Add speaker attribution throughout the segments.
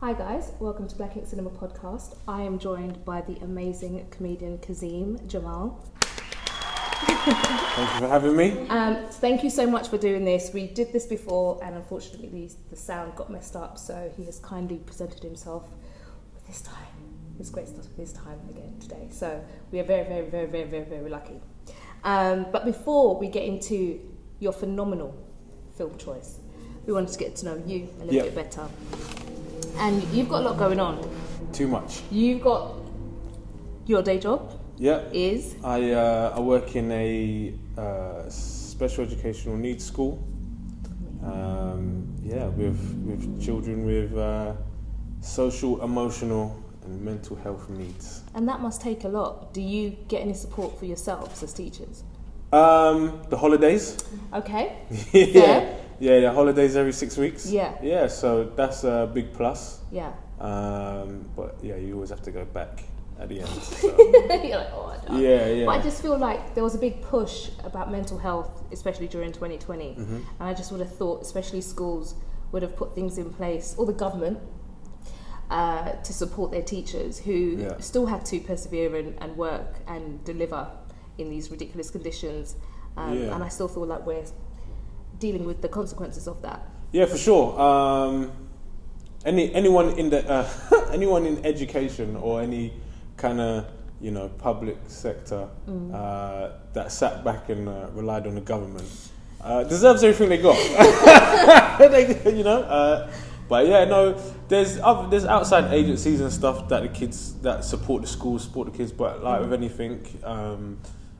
Speaker 1: Hi guys, welcome to Black Ink Cinema Podcast. I am joined by the amazing comedian Kazeem Jamal.
Speaker 2: Thank you for having me.
Speaker 1: Thank you so much for doing this. We did this before and unfortunately the sound got messed up, so he has kindly presented himself with this time. His great stuff with his time again today. So we are very, very, very, very, very, very lucky. But before we get into your phenomenal film choice, we wanted to get to know you a little bit better. And you've got a lot going on.
Speaker 2: Too much.
Speaker 1: You've got your day job.
Speaker 2: Yeah.
Speaker 1: Is?
Speaker 2: I work in a special educational needs school. With children with social, emotional, and mental health needs.
Speaker 1: And that must take a lot. Do you get any support for yourselves as teachers?
Speaker 2: The holidays.
Speaker 1: Okay.
Speaker 2: Yeah. Yeah, the holidays every 6 weeks.
Speaker 1: Yeah.
Speaker 2: Yeah, so that's a big plus.
Speaker 1: Yeah.
Speaker 2: But yeah, you always have to go back at the end. So.
Speaker 1: You're like, oh, I don't.
Speaker 2: Yeah.
Speaker 1: But I just feel like there was a big push about mental health, especially during 2020.
Speaker 2: Mm-hmm.
Speaker 1: And I just would have thought, especially schools would have put things in place, or the government, to support their teachers who still had to persevere and work and deliver in these ridiculous conditions. And I still feel like we're dealing with the consequences of that. Yeah,
Speaker 2: for sure. Anyone in the anyone in education or any kind of public sector that sat back and relied on the government deserves everything they got. But yeah, no, there's outside agencies and stuff that the kids that support the schools, support the kids. But like with anything,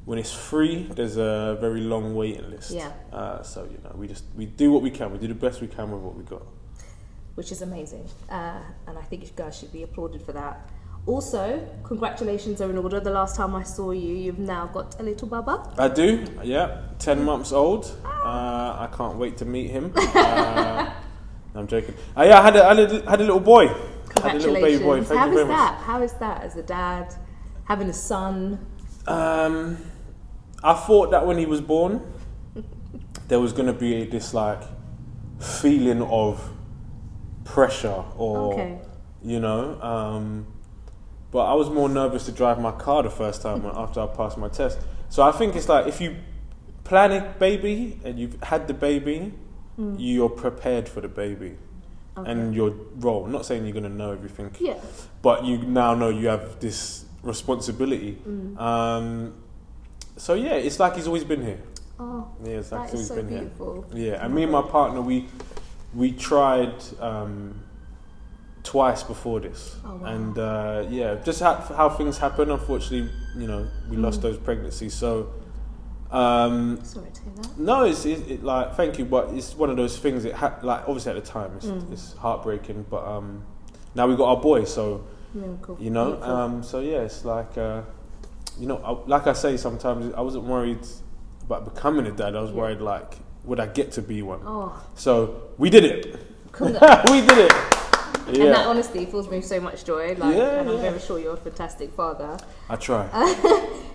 Speaker 2: when it's free, there's a very long waiting list.
Speaker 1: Yeah.
Speaker 2: So we do what we can. We do the best we can with what we got.
Speaker 1: Which is amazing, and I think you guys should be applauded for that. Also, congratulations are in order. The last time I saw you, you've now got a little baba.
Speaker 2: I do, yeah, 10 months old. I can't wait to meet him. I'm joking. I had a little boy.
Speaker 1: Congratulations.
Speaker 2: Had a little baby boy. Thank you very much.
Speaker 1: How is that as a dad, having a son?
Speaker 2: I thought that when he was born, there was going to be this feeling of pressure or but I was more nervous to drive my car the first time after I passed my test. So I think it's if you plan a baby and you've had the baby, you're prepared for the baby and your role. I'm not saying you're going to know everything, but you now know you have this responsibility. So yeah, it's like he's always been here.
Speaker 1: Oh,
Speaker 2: yeah, it's like
Speaker 1: that is so
Speaker 2: been
Speaker 1: beautiful.
Speaker 2: Here. Yeah, and me and my partner, we tried twice before this. Oh, wow. And just how things happen. Unfortunately, we lost those pregnancies. So
Speaker 1: sorry to hear that.
Speaker 2: No, it's thank you, but it's one of those things. Obviously at the time it's heartbreaking, but now we got our boy. So
Speaker 1: cool.
Speaker 2: so yeah, it's like I say, sometimes I wasn't worried about becoming a dad. I was worried would I get to be one?
Speaker 1: Oh.
Speaker 2: So we did it.
Speaker 1: Cool.
Speaker 2: We did it. Yeah.
Speaker 1: And that honestly fills me with so much joy. And I'm very sure you're a fantastic father.
Speaker 2: I try.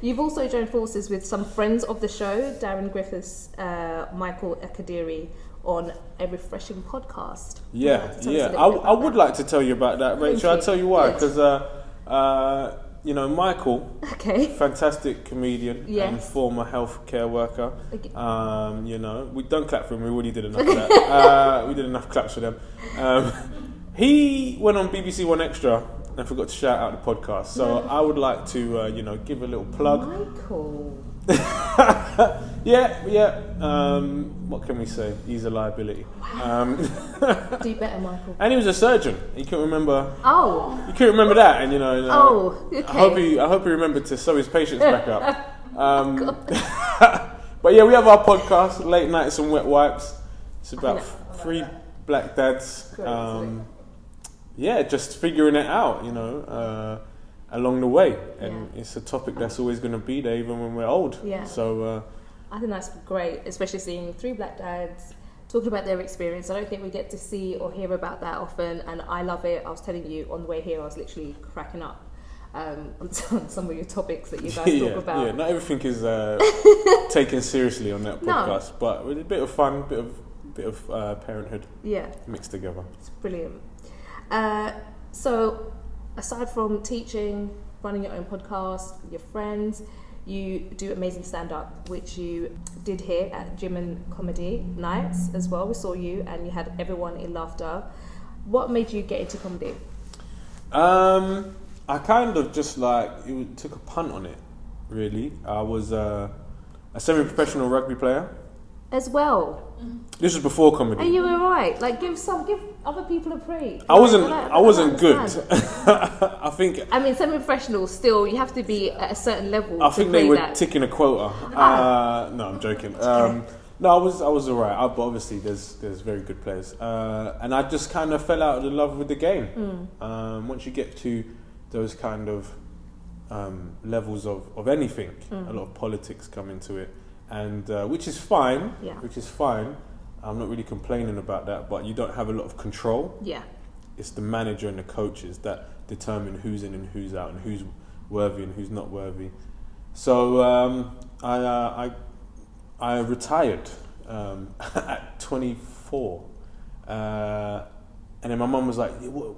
Speaker 1: You've also joined forces with some friends of the show, Darran, Griffiths, Michael Akadiri, on a refreshing podcast.
Speaker 2: Yeah. I would like to tell you about that, Rachel. I'll tell you why. Because Michael, fantastic comedian and former healthcare worker. We don't clap for him. We already did enough of that. We did enough claps for them. He went on BBC One Extra and forgot to shout out the podcast. So I would like to, give a little plug.
Speaker 1: Michael.
Speaker 2: Yeah. What can we say? He's a liability.
Speaker 1: Wow. Do better, Michael.
Speaker 2: And he was a surgeon. He couldn't remember.
Speaker 1: Oh.
Speaker 2: He couldn't remember that, and
Speaker 1: okay.
Speaker 2: I hope he remembered to sew his patients back up. But yeah, we have our podcast, Late Nights and Wet Wipes. It's about three black dads. Just figuring it out, along the way, and it's a topic that's always going to be there even when we're old.
Speaker 1: Yeah.
Speaker 2: So
Speaker 1: I think that's great, especially seeing three black dads talking about their experience. I don't think we get to see or hear about that often, and I love it. I was telling you on the way here, I was literally cracking up on some of your topics that you guys talk about.
Speaker 2: Yeah, not everything is taken seriously on that podcast, but with a bit of fun, bit of parenthood mixed together.
Speaker 1: It's brilliant. So, aside from teaching, running your own podcast, your friends, you do amazing stand-up, which you did here at Gym and Comedy Nights as well. We saw you and you had everyone in laughter. What made you get into comedy?
Speaker 2: I kind of just took a punt on it, really. I was a semi-professional rugby player.
Speaker 1: As well.
Speaker 2: This was before comedy.
Speaker 1: And you were right. Like, give other people a break.
Speaker 2: I wasn't good. I think.
Speaker 1: I mean, semi-professional still. You have to be at a certain level.
Speaker 2: I think they were ticking a quota. No, I'm joking. No, I was alright. But obviously, there's very good players, and I just kind of fell out of love with the game. Once you get to those kind of levels of anything, a lot of politics come into it. And which is fine. I'm not really complaining about that, but you don't have a lot of control. Yeah, it's the manager and the coaches that determine who's in and who's out and who's worthy and who's not worthy. So I retired at 24, and then my mum was like,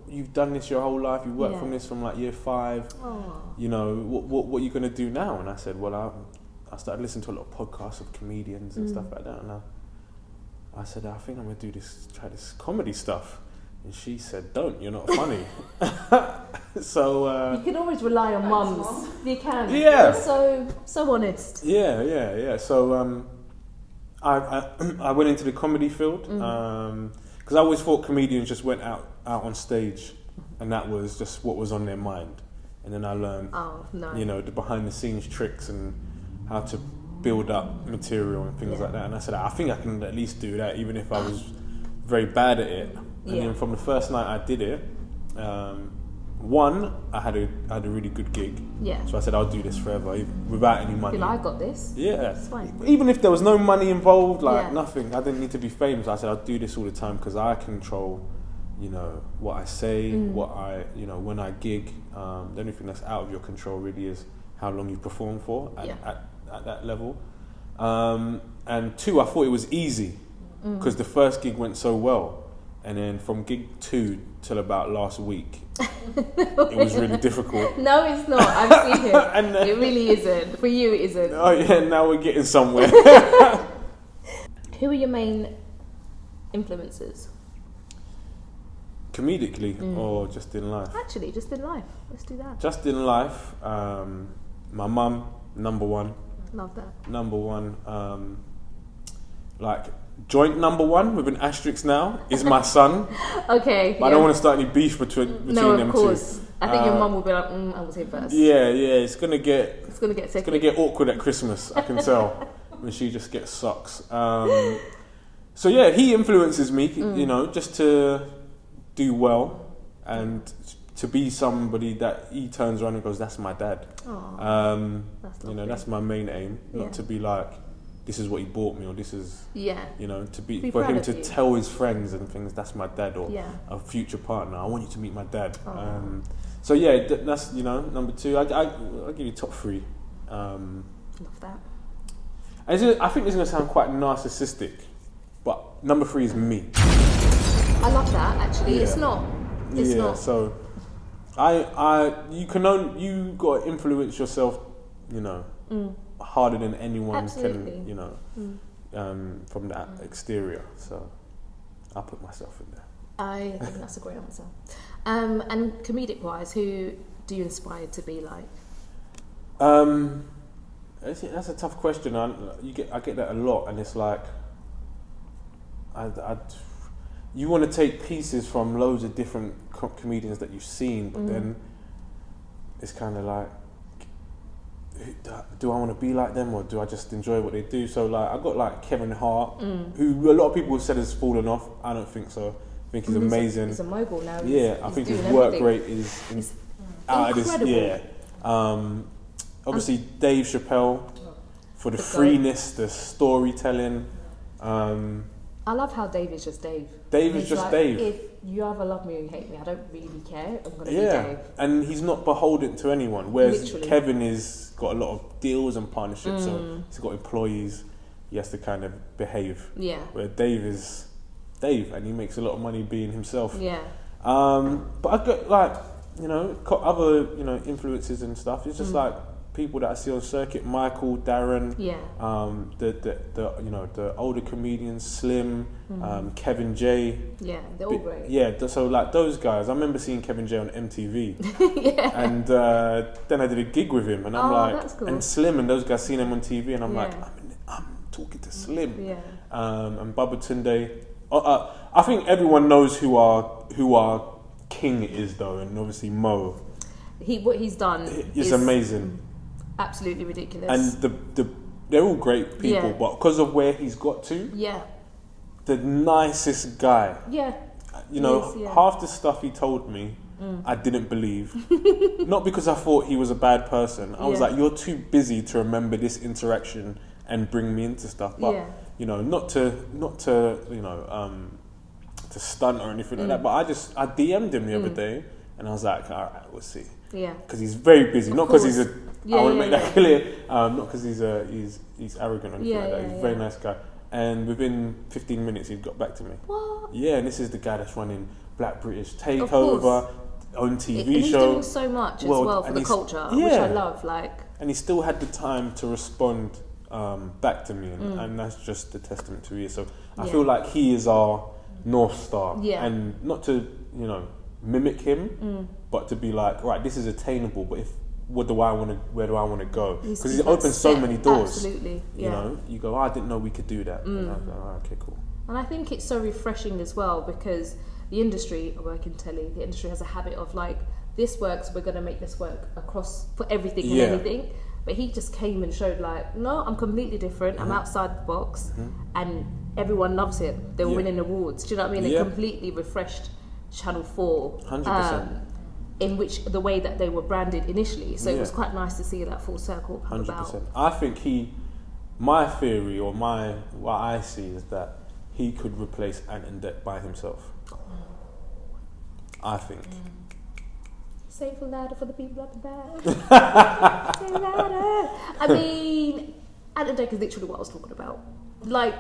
Speaker 2: "You've done this your whole life. You worked from this from like year 5. You know, what are you going to do now?" And I said, "Well, I started listening to a lot of podcasts of comedians and stuff like that, and I said, I think I'm going to try this comedy stuff. And she said, don't, you're not funny. So...
Speaker 1: you can always rely on mums. You can.
Speaker 2: Yeah.
Speaker 1: They're so honest.
Speaker 2: Yeah. So I went into the comedy field, because I always thought comedians just went out on stage, and that was just what was on their mind. And then I learned, the behind the scenes tricks and how to build up material and things like that. And I said, I think I can at least do that, even if I was very bad at it. And then from the first night I did it, I had a really good gig. Yeah. So I said, I'll do this forever, without any money.
Speaker 1: I got this.
Speaker 2: Yeah.
Speaker 1: It's fine.
Speaker 2: Even if there was no money involved, nothing, I didn't need to be famous. I said, I'll do this all the time because I control, what I say, what I, when I gig. The only thing that's out of your control really is how long you perform for at that level. And 2, I thought it was easy because the first gig went so well. And then from gig 2 till about last week, it was really difficult.
Speaker 1: No, it's not. I've seen it. It really isn't. For you, it isn't.
Speaker 2: Oh yeah, now we're getting somewhere.
Speaker 1: Who are your main influences?
Speaker 2: Comedically or just in life?
Speaker 1: Actually, just in life. Let's do that.
Speaker 2: Just in life, my mum, number 1.
Speaker 1: Love that.
Speaker 2: Number 1, joint number 1 with an asterisk now is my son.
Speaker 1: Okay.
Speaker 2: But I don't want to start any beef between them two.
Speaker 1: No, of course. I think your mum will be like, I was here first.
Speaker 2: Yeah. It's gonna get awkward at Christmas. I can tell when she just gets socks. So yeah, he influences me. Just to do well and to be somebody that he turns around and goes, that's my dad. That's my main aim. Not to be like, this is what he bought me, or this is to be for him to tell his friends and things, that's my dad, or a future partner, I want you to meet my dad. So yeah, that's number 2. I'll give you top 3.
Speaker 1: Love that.
Speaker 2: And I think this is going to sound quite narcissistic, but number 3 is me.
Speaker 1: I love that, actually. It's not.
Speaker 2: So you got to influence yourself, harder than anyone can, from that exterior. So I'll put myself in there.
Speaker 1: I think that's a great answer. And comedic wise, who do you aspire to be like?
Speaker 2: That's a tough question. I get that a lot, and it's like you want to take pieces from loads of different comedians that you've seen, but then it's kind of like, do I want to be like them, or do I just enjoy what they do? So I got Kevin Hart, who a lot of people have said has fallen off. I don't think so. I think he's amazing.
Speaker 1: He's a mogul now.
Speaker 2: I think his work rate is out of this. Yeah. Obviously Dave Chappelle for the freeness, the storytelling.
Speaker 1: I love how Dave is just Dave.
Speaker 2: Dave is just Dave.
Speaker 1: If you either love me or you hate me, I don't really care. I'm going to be Dave.
Speaker 2: And he's not beholden to anyone. Whereas
Speaker 1: Literally.
Speaker 2: Kevin is got a lot of deals and partnerships, so he's got employees. He has to kind of behave. Yeah. Where Dave is Dave, and he makes a lot of money being himself.
Speaker 1: Yeah.
Speaker 2: But I got like, other, influences and stuff. It's just like people that I see on circuit, Michael, Darran, the older comedians, Slim, Kevin J.
Speaker 1: Yeah, they're all great.
Speaker 2: Yeah, so like those guys, I remember seeing Kevin J on MTV. And then I did a gig with him, and I'm like,
Speaker 1: that's cool.
Speaker 2: and Slim and those guys seen him on TV, and I'm like, I'm talking to Slim.
Speaker 1: Yeah.
Speaker 2: And Babatunde. I think everyone knows who our king is though, and obviously Mo.
Speaker 1: What he's done
Speaker 2: is amazing.
Speaker 1: Absolutely ridiculous.
Speaker 2: And they're all great people, but because of where he's got to, the nicest guy.
Speaker 1: Yeah.
Speaker 2: Half the stuff he told me, I didn't believe. Not because I thought he was a bad person. I was like, you're too busy to remember this interaction and bring me into stuff. But not to stunt or anything like that. But I DM'd him the other day, and I was like, all right, we'll see. Yeah. Because he's very busy, not because he's a. I want to make that clear. Not because he's arrogant or anything like that. He's a very nice guy. And within 15 minutes, he got back to me. What? Yeah, and this is the guy that's running Black British Takeover, own TV show.
Speaker 1: He's doing so much as well for the culture, which I love. And
Speaker 2: he still had the time to respond back to me, and that's just the testament to it. So I feel like he is our North Star, and not to mimic him, but to be like, right, this is attainable, but where do I want to go? Because he's opened so many doors.
Speaker 1: Absolutely,
Speaker 2: you go, I didn't know we could do that. And I go, okay, cool.
Speaker 1: And I think it's so refreshing as well, because the industry, I work in telly, the industry has a habit of like, this works, we're going to make this work for everything and anything. But he just came and showed like, no, I'm completely different. I'm outside the box, and everyone loves it. They were winning awards. Do you know what I mean? It completely refreshed Channel 4.
Speaker 2: 100%.
Speaker 1: In which the way that they were branded initially. So it was quite nice to see that full circle come
Speaker 2: 100%.
Speaker 1: about.
Speaker 2: I think my theory or what I see is that he could replace Ant and Dec by himself. I think.
Speaker 1: Say it louder for the people up and down. Say it louder. I mean, Ant and Dec is literally what I was talking about. Like,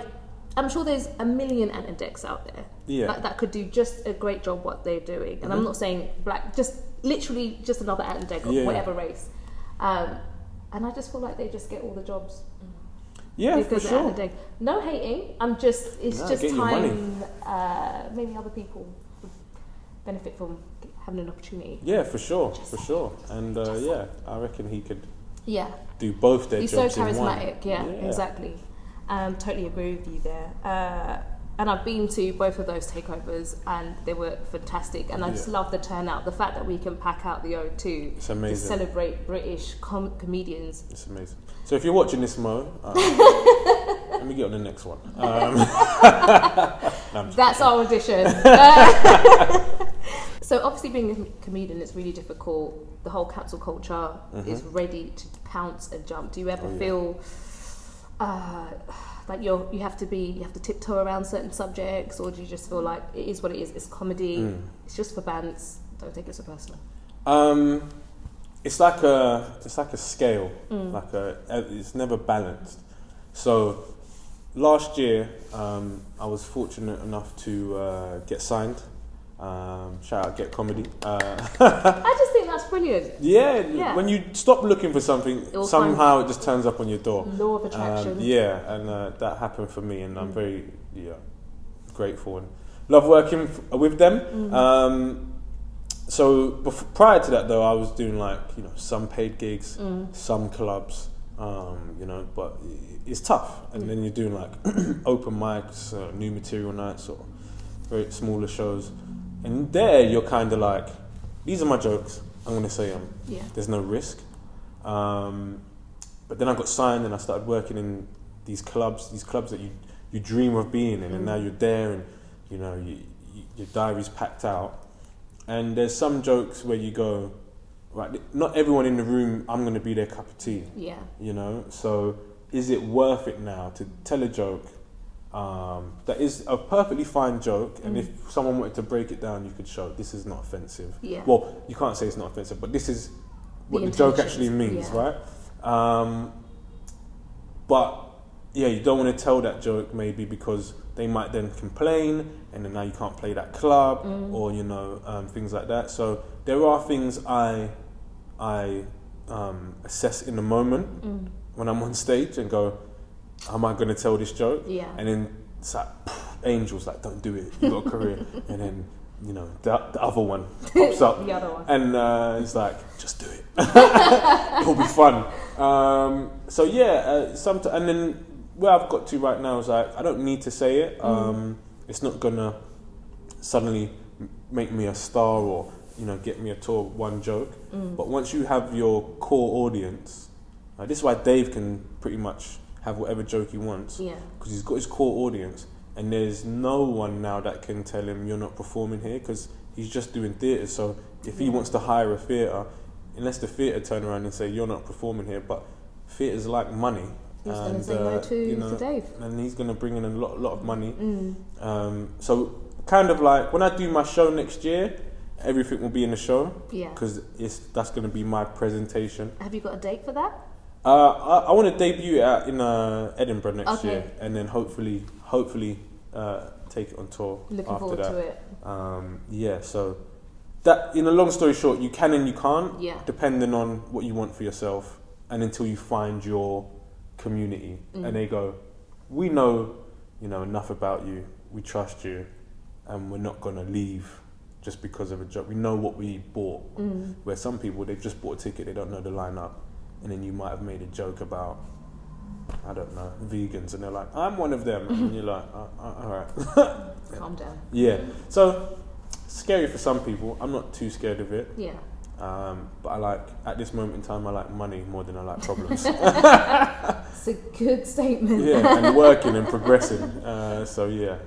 Speaker 1: I'm sure there's a million Ant and Decs out there that could do just a great job what they're doing. And I'm not saying black, just literally just another Ant and Dec of whatever race. And I just feel like they just get all the jobs.
Speaker 2: Yeah,
Speaker 1: because
Speaker 2: for sure.
Speaker 1: Ant and Dec. No hating. It's just time. Maybe other people would benefit from having an opportunity.
Speaker 2: Yeah, for sure. And I reckon he could do both their
Speaker 1: jobs. He's so charismatic. Yeah, exactly. Totally agree with you there. And I've been to both of those takeovers, and they were fantastic. And I just love the turnout. The fact that we can pack out the O2 to celebrate British comedians.
Speaker 2: It's amazing. So if you're watching this, Mo, let me get on the next one.
Speaker 1: That's our audition. So obviously being a comedian is really difficult. The whole cancel culture is ready to pounce and jump. Do you ever feel like you have to tiptoe around certain subjects, or do you just feel like it is what it is? It's comedy. It's just for bands. Don't take it so personal.
Speaker 2: It's like a scale. It's never balanced. So last year, I was fortunate enough to get signed. Shout out Get Comedy.
Speaker 1: I just think that's brilliant.
Speaker 2: Yeah, when you stop looking for something, somehow it just turns up on your door.
Speaker 1: Law of attraction.
Speaker 2: And that happened for me, and I'm very grateful and love working with them. So prior to that, though, I was doing some paid gigs, some clubs, but it's tough. And then you're doing open mics, new material nights, or very smaller shows. And there you're kind of like, these are my jokes, I'm going to say them. There's no risk. But then I got signed and I started working in these clubs that you dream of being in, and now you're there, and your diary's packed out. And there's some jokes where you go, right, not everyone in the room, I'm going to be their cup of tea. So is it worth it now to tell a joke that is a perfectly fine joke, and if someone wanted to break it down, you could show this is not offensive. Well, you can't say it's not offensive, but this is what the joke actually means, right? But you don't want to tell that joke maybe because they might then complain, and then now you can't play that club, or things like that. So there are things I assess in the moment when I'm on stage and go, am I going to tell this joke?
Speaker 1: Yeah.
Speaker 2: And then it's like, angels, like, don't do it, you've got a career. And then, the other one pops up.
Speaker 1: The other one.
Speaker 2: And it's like, just do it. It'll be fun. So yeah, and then where I've got to right now is like, I don't need to say it. It's not going to suddenly make me a star or, get me a tour, one joke. But once you have your core audience, this is why Dave can pretty much have whatever joke he wants.
Speaker 1: Yeah.
Speaker 2: Because he's got his core audience. And there's no one now that can tell him you're not performing here, because he's just doing theatre. So if he wants to hire a theatre, unless the theatre turn around and say you're not performing here, but theatre's like money.
Speaker 1: He's going to say no to Dave.
Speaker 2: And he's going to bring in a lot of money. So kind of like when I do my show next year, everything will be in the show. Yeah. Because that's going to be my presentation.
Speaker 1: Have you got a date for that?
Speaker 2: I want to debut it in Edinburgh next year, and then hopefully take it on tour.
Speaker 1: Looking
Speaker 2: after
Speaker 1: forward
Speaker 2: that.
Speaker 1: to it.
Speaker 2: So that, long story short, you can and you can't, depending on what you want for yourself, and until you find your community, and they go, we know, enough about you, we trust you, and we're not gonna leave just because of a job. We know what we bought. Where some people, they've just bought a ticket, they don't know the lineup, and then you might have made a joke about, I don't know, vegans, and they're like, I'm one of them, and you're like, all right.
Speaker 1: Calm down.
Speaker 2: Yeah. So scary for some people. I'm not too scared of it.
Speaker 1: Yeah.
Speaker 2: But at this moment in time, I like money more than I like problems.
Speaker 1: It's a good statement.
Speaker 2: Yeah, and working and progressing. So yeah.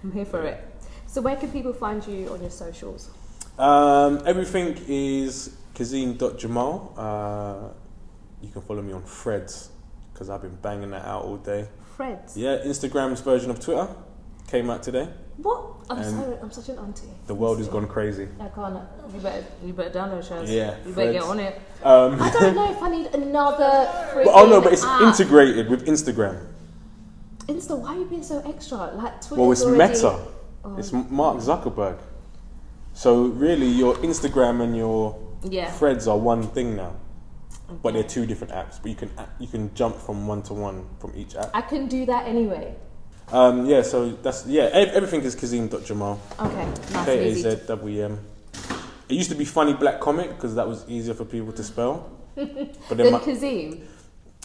Speaker 1: I'm here for it. So where can people find you on your socials?
Speaker 2: Everything is Kazeem.Jamal. You can follow me on Threads, because I've been banging that out all day.
Speaker 1: Threads?
Speaker 2: Yeah, Instagram's version of Twitter came out today.
Speaker 1: What? I'm such an auntie.
Speaker 2: The world has gone crazy.
Speaker 1: I can't. You better download shows.
Speaker 2: Yeah.
Speaker 1: You better get on it.
Speaker 2: I
Speaker 1: don't know if I need another.
Speaker 2: But it's
Speaker 1: app.
Speaker 2: integrated with Instagram.
Speaker 1: Insta, why are you being so extra? Like Twitter.
Speaker 2: Well, it's
Speaker 1: already...
Speaker 2: Meta. It's Mark Zuckerberg. So really, your Instagram and your Threads are one thing now. Okay. But they're two different apps. But you can jump from one to one from each app.
Speaker 1: I can do that anyway.
Speaker 2: So that's everything is Kazeem.Jamal.
Speaker 1: Okay, nice.
Speaker 2: Kazwm. It used to be Funny Black Comic because that was easier for people to spell. But
Speaker 1: then Kazeem.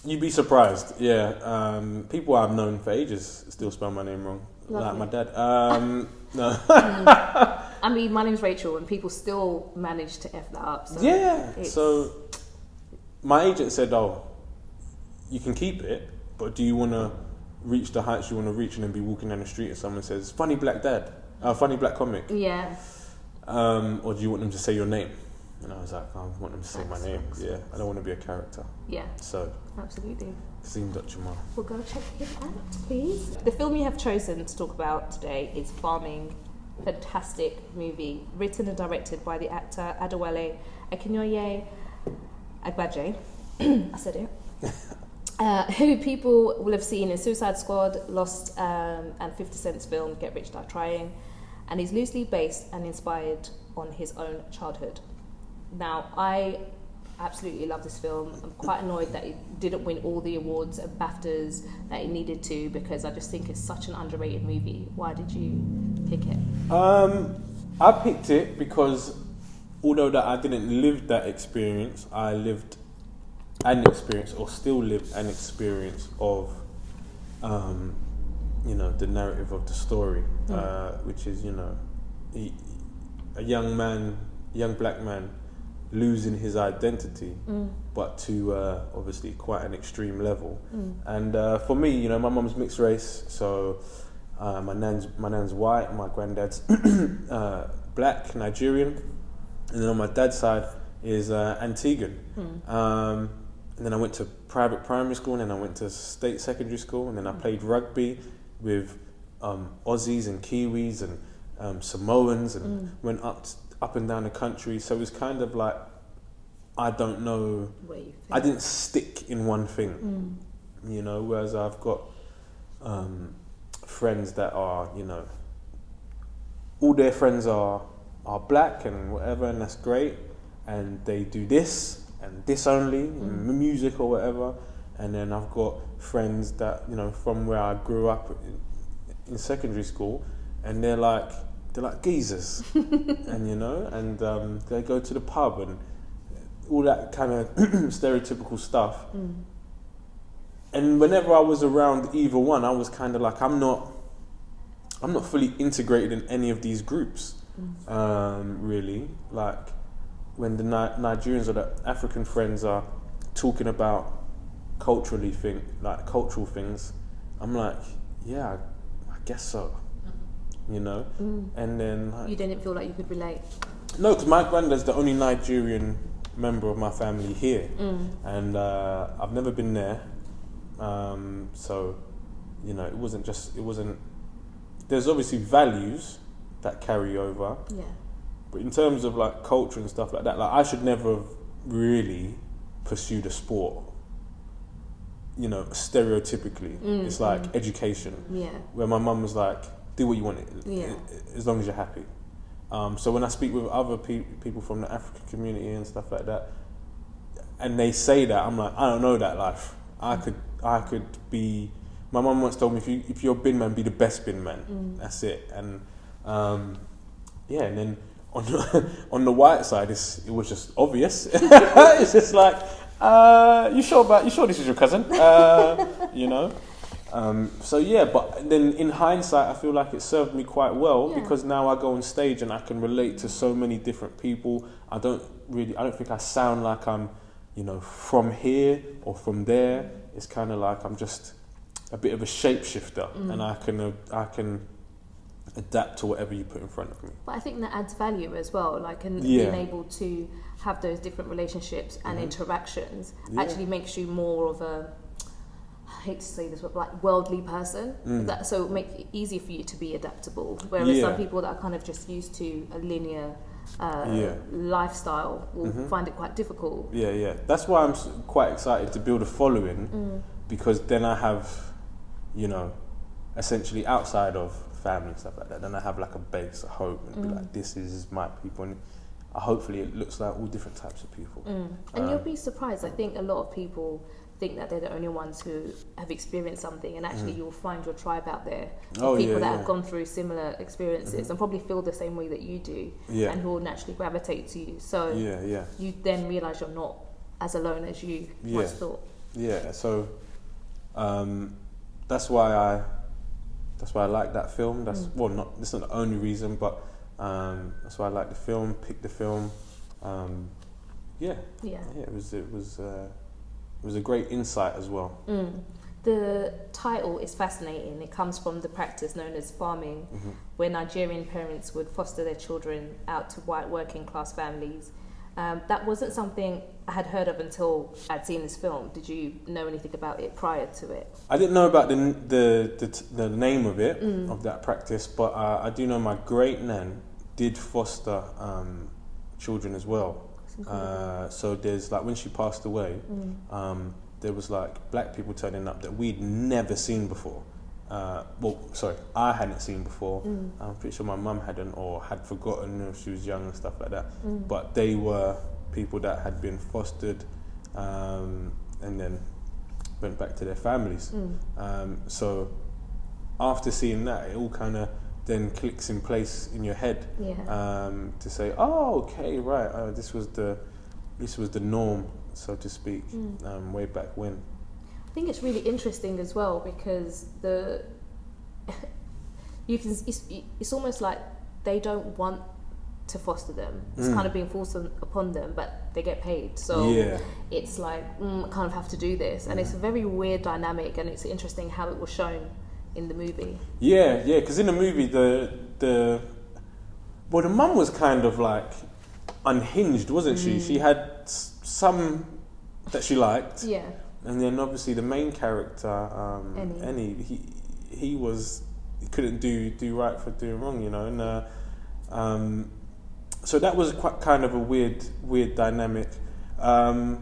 Speaker 2: You'd be surprised. Yeah, people I've known for ages still spell my name wrong.
Speaker 1: Lovely.
Speaker 2: Like my dad. No.
Speaker 1: I mean, my name's Rachel, and people still manage to F that up. So
Speaker 2: So my agent said, "Oh, you can keep it, but do you want to reach the heights you want to reach and then be walking down the street and someone says, funny black dad, funny black comic?
Speaker 1: Yeah.
Speaker 2: Or do you want them to say your name? And I was like, I want them to say my name. Yeah, I don't want to be a character.
Speaker 1: Yeah.
Speaker 2: So.
Speaker 1: Absolutely.
Speaker 2: Kazeem.Jamal.
Speaker 1: We'll go check it out, please. The film you have chosen to talk about today is Farming. Fantastic movie, written and directed by the actor Adewale Akinnuoye-Agbaje. I said it. Who people will have seen in Suicide Squad, Lost, and 50 Cent's film Get Rich, Die Trying, and he's loosely based and inspired on his own childhood. Now, I absolutely love this film. I'm quite annoyed that it didn't win all the awards and BAFTAs that it needed to, because I just think it's such an underrated movie. Why did you pick it?
Speaker 2: I picked it because although that I didn't live that experience, I lived an experience, or still live an experience of, the narrative of the story, which is, a young black man losing his identity, but to obviously quite an extreme level. And for me, my mum's mixed race, so my nan's white, my granddad's black, Nigerian, and then on my dad's side is Antiguan. And then I went to private primary school, and then I went to state secondary school, and then I played rugby with Aussies and Kiwis and Samoans, and went up and down the country. So it was kind of like, I don't know, I didn't stick in one thing, whereas I've got friends that are, all their friends are black and whatever, and that's great, and they do this and this only, and music or whatever. And then I've got friends that, from where I grew up in secondary school, and they're like geezers, and they go to the pub and all that kind of stereotypical stuff. And whenever I was around either one, I was kind of like, I'm not fully integrated in any of these groups, really. Like when the Nigerians or the African friends are talking about cultural things, I'm like, yeah, I guess so, And then
Speaker 1: you didn't feel like you could relate?
Speaker 2: No, because my granddad's the only Nigerian member of my family here, and I've never been there. So, it wasn't. There's obviously values that carry over.
Speaker 1: Yeah.
Speaker 2: But in terms of like culture and stuff like that, like I should never have really pursued a sport. Stereotypically, it's like education.
Speaker 1: Yeah.
Speaker 2: Where my mum was like, do what you want, as long as you're happy. So when I speak with other people from the African community and stuff like that, and they say that, I'm like, I don't know that life. I could be. My mum once told me, if you're a bin man, be the best bin man. That's it. And and then on the white side, it was just obvious. It's just like, you sure this is your cousin? So yeah, but then in hindsight, I feel like it served me quite well, because now I go on stage and I can relate to so many different people. I don't think I sound like I'm, from here or from there. It's kind of like I'm just a bit of a shapeshifter, and I can adapt to whatever you put in front of me.
Speaker 1: But I think that adds value as well, being able to have those different relationships and interactions actually makes you more of a, I hate to say this, but like worldly person. So it makes it easier for you to be adaptable. Whereas some people that are kind of just used to a linear lifestyle will find it quite difficult.
Speaker 2: Yeah. That's why I'm quite excited to build a following, because then I have, essentially outside of family and stuff like that, then I have like a base, a hope, and be like, this is my people, and hopefully it looks like all different types of people.
Speaker 1: And you'll be surprised. I think a lot of people think that they're the only ones who have experienced something, and actually you'll find your tribe out there of people that have gone through similar experiences and probably feel the same way that you do, and who will naturally gravitate to you. So you then realise you're not as alone as you once thought.
Speaker 2: Yeah, so that's why I like that film. That's that's not the only reason, but that's why I like the film. Picked the film. It was a great insight as well.
Speaker 1: The title is fascinating. It comes from the practice known as farming, where Nigerian parents would foster their children out to white working class families. That wasn't something I had heard of until I'd seen this film. Did you know anything about it prior to it?
Speaker 2: I didn't know about the name of it, of that practice, but I do know my great nan did foster children as well. So there's like, when she passed away, there was like black people turning up that we'd never seen before. I hadn't seen before. I'm pretty sure my mum hadn't, or had forgotten if she was young and stuff like that. But they were people that had been fostered and then went back to their families. So after seeing that, it all kind of then clicks in place in your head to say, oh, okay, right, this was the norm, so to speak, way back when.
Speaker 1: I think it's really interesting as well, because it's almost like they don't want to foster them. It's kind of being forced upon them, but they get paid. So it's like, I kind of have to do this. And it's a very weird dynamic, and it's interesting how it was shown in the movie. Yeah,
Speaker 2: because in the movie, the mum was kind of like unhinged, wasn't she? She had some that she liked.
Speaker 1: Yeah.
Speaker 2: And then obviously the main character, Annie, he couldn't do right for doing wrong, and so that was quite kind of a weird dynamic.
Speaker 1: I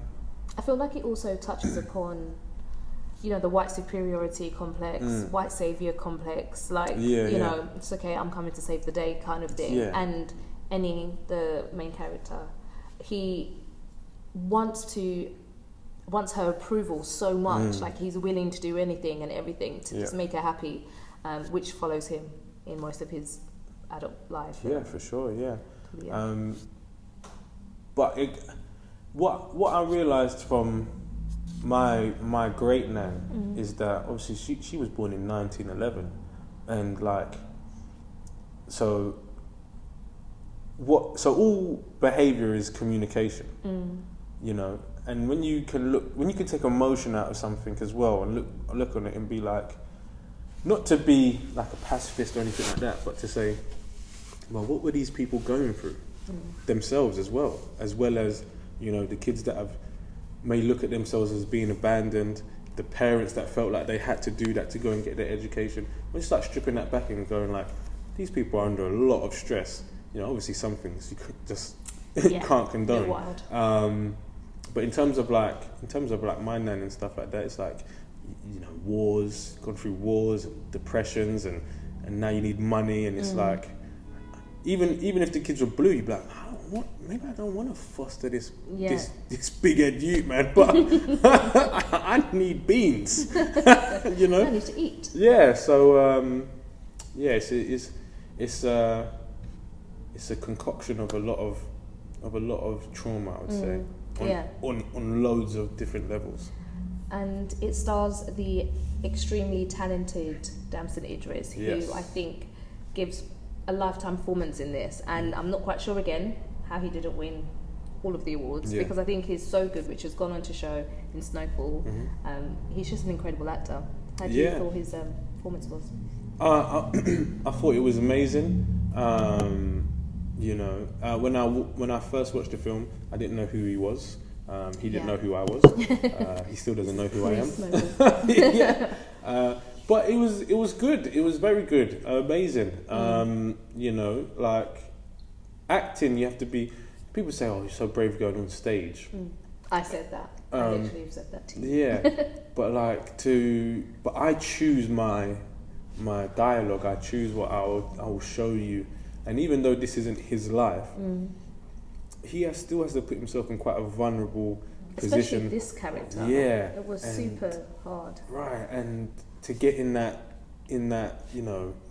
Speaker 1: feel like it also touches upon the white superiority complex, white savior complex, like, it's okay, I'm coming to save the day kind of thing.
Speaker 2: Yeah.
Speaker 1: And the main character, he wants her approval so much, like he's willing to do anything and everything to just make her happy, which follows him in most of his adult life.
Speaker 2: Yeah, for sure, yeah. But what I realised from my great nan is that obviously she was born in 1911, and like so all behaviour is communication, and when you can take emotion out of something as well and look on it and be like, not to be like a pacifist or anything like that, but to say, well, what were these people going through themselves as well as the kids that may look at themselves as being abandoned, the parents that felt like they had to do that to go and get their education. We just start stripping that back and going like, these people are under a lot of stress. Obviously some things you could just can't condone. Wild. But in terms of like my nan and stuff like that, it's like, wars, gone through wars, depressions, and now you need money, and it's like, even if the kids were blue, you'd be like, what? Maybe I don't want to foster this big-head youth, man, but I need beans. I
Speaker 1: need to eat.
Speaker 2: Yeah, so it's a concoction of a lot of trauma, I would say, on loads of different levels.
Speaker 1: And it stars the extremely talented Damson Idris, who I think gives a lifetime performance in this, and I'm not quite sure again how he didn't win all of the awards, because I think he's so good, which has gone on to show in Snowfall. He's just an incredible actor. How do you feel his performance was?
Speaker 2: I thought it was amazing. When I first watched the film, I didn't know who he was. He didn't know who I was. He still doesn't know who I am. But it was good. It was very good. Amazing. Like acting, you have to be. People say, "Oh, you're so brave going on stage."
Speaker 1: I said that. I literally said that to you.
Speaker 2: Yeah, but I choose my dialogue. I choose what I will show you. And even though this isn't his life, he still has to put himself in quite a vulnerable position.
Speaker 1: Especially this character.
Speaker 2: Yeah,
Speaker 1: it was super hard.
Speaker 2: Right, and to get in that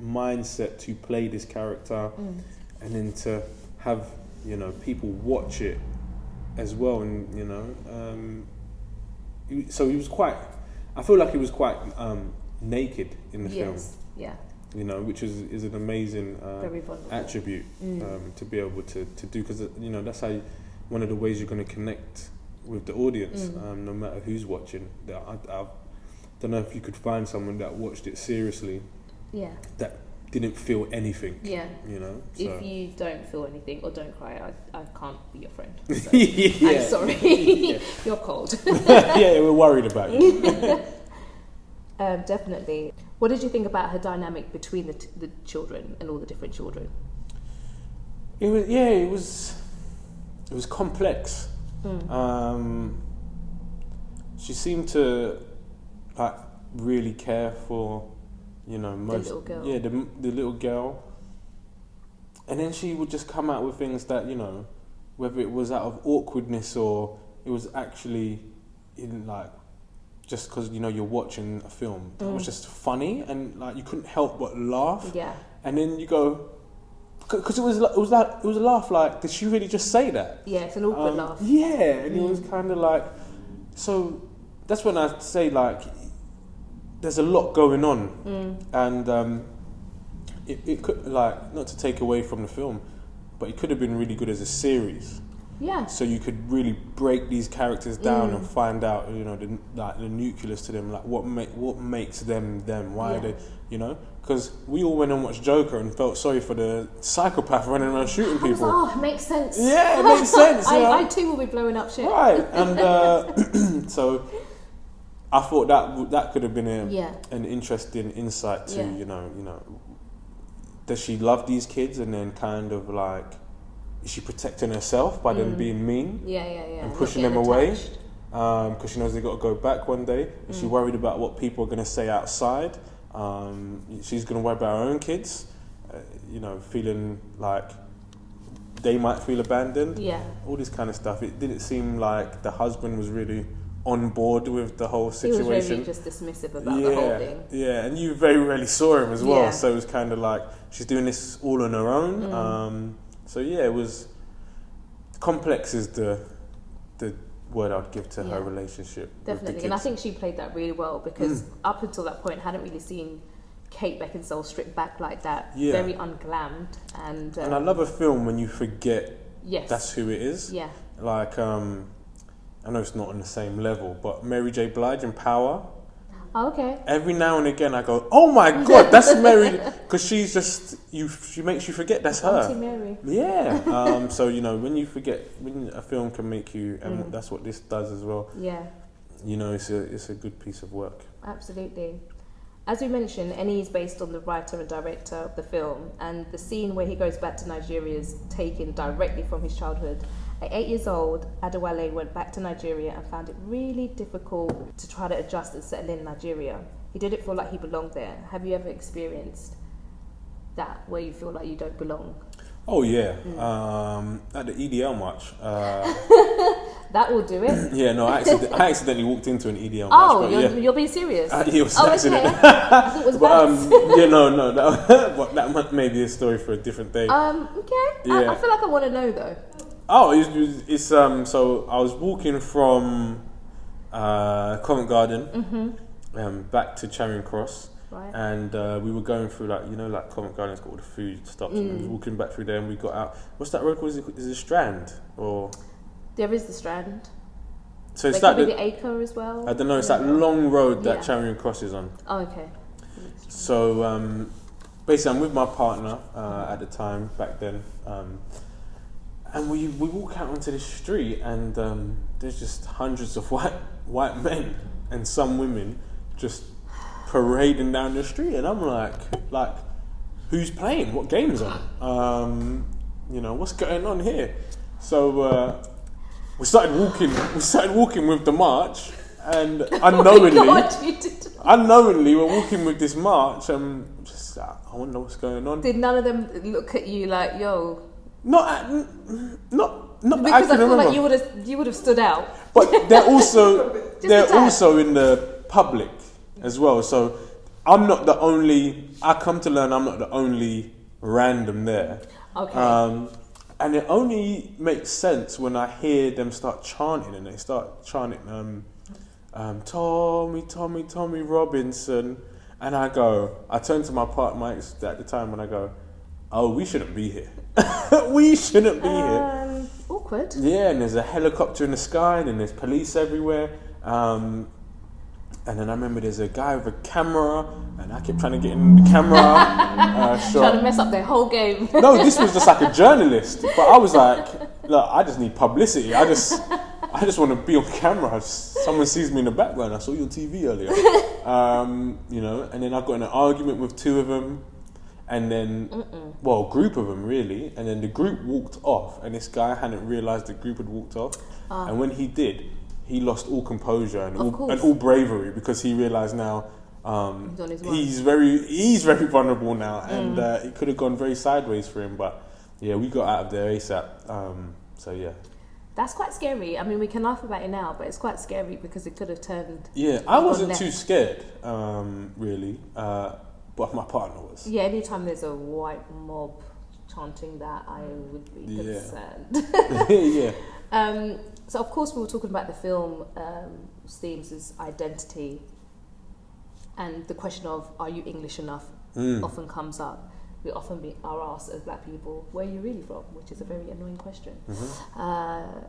Speaker 2: mindset to play this character, and then to have people watch it as well, and so he was quite. I feel like he was quite naked in the film.
Speaker 1: Yeah.
Speaker 2: Which is an amazing attribute to be able to do, because that's how one of the ways you're going to connect with the audience, no matter who's watching. I don't know if you could find someone that watched it seriously, that didn't feel anything.
Speaker 1: Yeah.
Speaker 2: So.
Speaker 1: If you don't feel anything or don't cry, I can't be your friend. So
Speaker 2: I'm
Speaker 1: sorry. You're cold.
Speaker 2: Yeah, we're worried about you.
Speaker 1: Definitely. What did you think about her dynamic between the children and all the different children?
Speaker 2: It was complex. She seemed to really care for most
Speaker 1: the little girl.
Speaker 2: Yeah, the little girl. And then she would just come out with things that whether it was out of awkwardness or it was actually in just because you're watching a film that was just funny, and you couldn't help but laugh.
Speaker 1: Yeah.
Speaker 2: And then you go, because it was a laugh. Like, did she really just say that?
Speaker 1: Yeah, it's an awkward laugh.
Speaker 2: Yeah, and it was kind of like. So that's when I say there's a lot going on, and it could not to take away from the film, but it could have been really good as a series.
Speaker 1: Yeah.
Speaker 2: So you could really break these characters down and find out, the nucleus to them, what makes them them. Why are they, Because we all went and watched Joker and felt sorry for the psychopath running around shooting people.
Speaker 1: It makes sense.
Speaker 2: Yeah, it makes sense.
Speaker 1: I too will be blowing up shit.
Speaker 2: Right, and so I thought that could have been an interesting insight to does she love these kids, and then kind of is she protecting herself by them being mean?
Speaker 1: Yeah.
Speaker 2: And pushing them away? because she knows they got to go back one day. And she's worried about what people are going to say outside. She's going to worry about her own kids, feeling like they might feel abandoned.
Speaker 1: Yeah.
Speaker 2: All this kind of stuff. It didn't seem like the husband was really on board with the whole situation.
Speaker 1: He was very just dismissive about the whole thing.
Speaker 2: Yeah, and you very rarely saw him as well.
Speaker 1: Yeah.
Speaker 2: So it was kind of like she's doing this all on her own. It was complex is the word I'd give to her relationship.
Speaker 1: Definitely, and I think she played that really well because up until that point, hadn't really seen Kate Beckinsale stripped back like that.
Speaker 2: Yeah.
Speaker 1: Very unglammed, and
Speaker 2: I love a film when you forget that's who it is.
Speaker 1: Yeah.
Speaker 2: Like I know it's not on the same level, but Mary J. Blige in Power.
Speaker 1: Oh, okay.
Speaker 2: Every now and again, I go, "Oh my God, that's Mary," because she's just she makes you forget that's her.
Speaker 1: Auntie Mary.
Speaker 2: Yeah. So when you forget, when a film can make you, and that's what this does as well.
Speaker 1: Yeah.
Speaker 2: It's a good piece of work.
Speaker 1: Absolutely. As we mentioned, Eni is based on the writer and director of the film, and the scene where he goes back to Nigeria is taken directly from his childhood. At 8 years old, Adewale went back to Nigeria and found it really difficult to try to adjust and settle in Nigeria. He didn't feel like he belonged there. Have you ever experienced that, where you feel like you don't belong?
Speaker 2: Oh yeah, at the EDL march.
Speaker 1: That will do it.
Speaker 2: Yeah, no, I accidentally walked into an EDL march.
Speaker 1: Oh, you're being serious?
Speaker 2: It was an accident.
Speaker 1: Okay. I thought it was
Speaker 2: no, but that may be a story for a different day.
Speaker 1: Okay.
Speaker 2: Yeah.
Speaker 1: I feel like I want to know though.
Speaker 2: Oh, it's so I was walking from Covent Garden back to Charing Cross,
Speaker 1: right.
Speaker 2: And we were going through like Covent Garden's got all the food stops, and we was walking back through there, and we got out. What's that road called? Is it Strand or?
Speaker 1: There is the Strand.
Speaker 2: So it's
Speaker 1: like
Speaker 2: like
Speaker 1: the Acre as well.
Speaker 2: I don't know. It's that long road that Charing Cross is on.
Speaker 1: Oh, okay.
Speaker 2: So basically, I'm with my partner at the time back then. And we walk out onto the street, and there's just hundreds of white men and some women just parading down the street, and I'm like, who's playing? What game's on? What's going on here? So we started walking with the march, and unknowingly we're walking with this march, and just I wonder what's going on.
Speaker 1: Did none of them look at you like, yo?
Speaker 2: Not
Speaker 1: because I feel like you would have stood out.
Speaker 2: But they're also in the public as well. So I'm not the only. I come to learn I'm not the only random there.
Speaker 1: Okay.
Speaker 2: And it only makes sense when I hear them start chanting, and they start chanting, Tommy Robinson, and I turn to my ex at the time, and I go, oh, we shouldn't be here. We shouldn't be here.
Speaker 1: Awkward.
Speaker 2: Yeah, and there's a helicopter in the sky, and there's police everywhere. And then I remember there's a guy with a camera, and I kept trying to get in the camera shot.
Speaker 1: Trying to mess up their whole game.
Speaker 2: No, this was just like a journalist. But I was like, look, I just need publicity. I just want to be on camera. Someone sees me in the background. I saw you on TV earlier. And then I got in an argument with two of them. And then, a group of them really, and then the group walked off, and this guy hadn't realised the group had walked off, and when he did, he lost all composure and all bravery, because he realised now he's very vulnerable now, and it could have gone very sideways for him. But yeah, we got out of there ASAP. So yeah.
Speaker 1: That's quite scary. I mean, we can laugh about it now, but it's quite scary because it could have turned.
Speaker 2: Yeah, I wasn't too scared, really. But my partner was.
Speaker 1: Yeah, anytime there's a white mob chanting that, I would be concerned.
Speaker 2: Yeah.
Speaker 1: So of course we were talking about the film themes as identity, and the question of are you English enough often comes up. We often are asked as black people, where are you really from? Which is a very annoying question. Have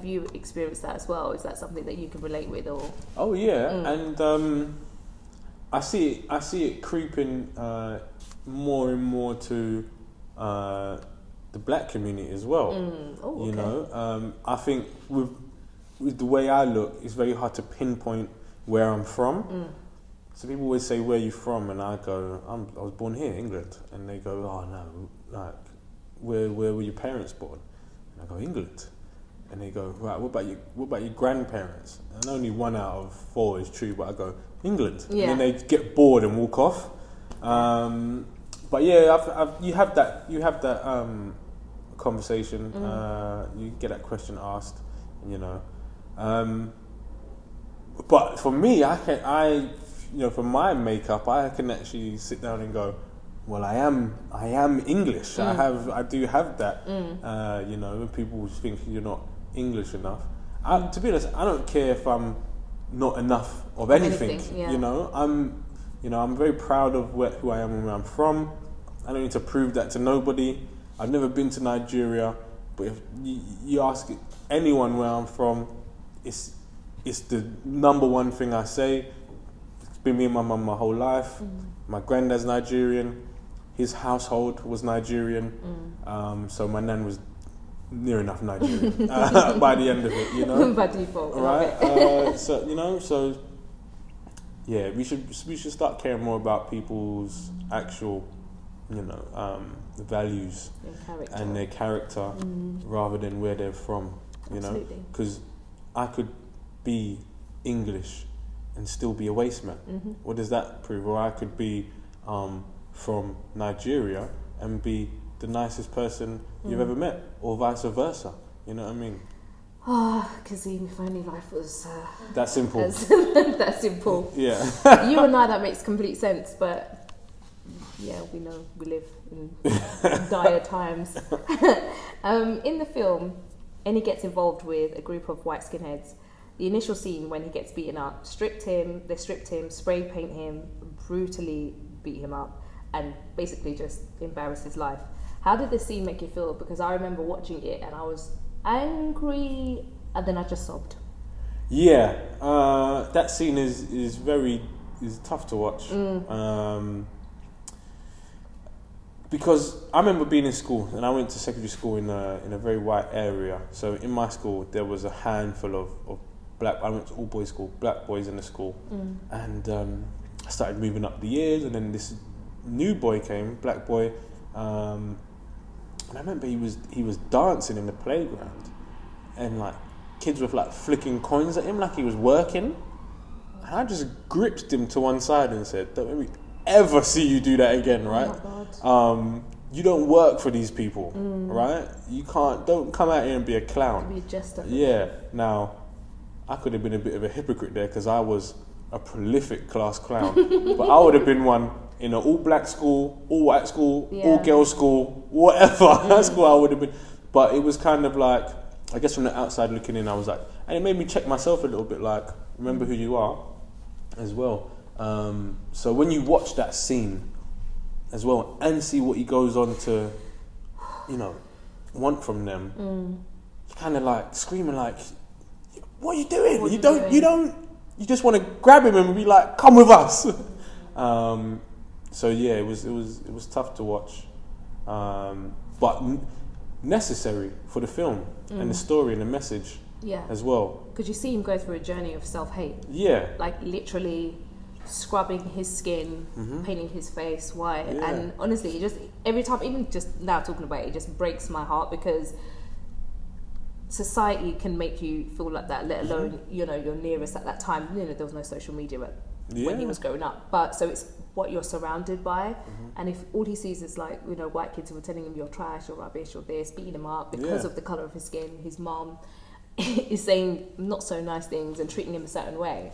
Speaker 1: you experienced that as well? Is that something that you can relate with, or?
Speaker 2: Oh yeah, and I see it creeping more and more to the black community as well. I think with the way I look, it's very hard to pinpoint where I'm from. So people always say, "Where are you from?" And I go, "I was born here, England." And they go, "Oh no, like where were your parents born?" And I go, "England." And they go, right, what about your grandparents? And only 1 out of 4 is true, but I go, England.
Speaker 1: Yeah.
Speaker 2: And then they get bored and walk off. But yeah, you have that conversation. You get that question asked, you know. But for me, for my makeup, I can actually sit down and go, well, I am English. I do have that. You know, when people think you're not English enough. To be honest, I don't care if I'm not enough of anything.
Speaker 1: Yeah.
Speaker 2: You know, I'm very proud of who I am and where I'm from. I don't need to prove that to nobody. I've never been to Nigeria, but if you ask anyone where I'm from, it's the number one thing I say. It's been me and my mum my whole life. My granddad's Nigerian. His household was Nigerian. So my nan was near enough Nigerian by the end of it, you know.
Speaker 1: By default,
Speaker 2: right? So yeah, we should start caring more about people's actual, the values and their character rather than where they're from, you know. Because I could be English and still be a waste man. What does that prove? Or I could be from Nigeria and be the nicest person you've ever met, or vice versa. You know what I mean?
Speaker 1: Kazeem, if only life was
Speaker 2: that simple.
Speaker 1: That simple.
Speaker 2: Yeah.
Speaker 1: You and I, that makes complete sense, but yeah, we know we live in dire times. In the film, and he gets involved with a group of white skinheads. The initial scene when he gets beaten up, they stripped him, spray paint him, brutally beat him up, and basically just embarrassed his life. How did this scene make you feel? Because I remember watching it and I was angry, and then I just sobbed.
Speaker 2: Yeah, that scene is tough to watch. Because I remember being in school, and I went to secondary school in a very white area. So in my school, there was a handful of black. I went to all boys school, black boys in the school, and I started moving up the years, and then this new boy came, black boy, and I remember he was dancing in the playground, and like kids were like flicking coins at him like he was working, and I just gripped him to one side and said, "Don't let me ever see you do that again, right? You don't work for these people, right? Don't come out here and be a clown."
Speaker 1: Be just a
Speaker 2: yeah. Now, I could have been a bit of a hypocrite there because I was a prolific class clown, but I would have been one in an all-black school, all-white school, all-girls school, whatever school I would have been. But it was kind of like, I guess from the outside looking in, I was like, and it made me check myself a little bit, like, remember who you are as well. So when you watch that scene as well and see what he goes on to, want from them, you're kind of like screaming like, what are you doing? You just want to grab him and be like, come with us. So yeah, it was tough to watch, but necessary for the film and the story and the message as well.
Speaker 1: Because you see him go through a journey of self-hate. Yeah. Like literally scrubbing his skin, painting his face white, and honestly, just every time, even just now talking about it, it just breaks my heart because society can make you feel like that, let alone your nearest at that time. There was no social media when he was growing up, but so it's what you're surrounded by, and if all he sees is like white kids who are telling him you're trash, you're rubbish, you're this, beating him up because of the colour of his skin, his mom is saying not so nice things and treating him a certain way.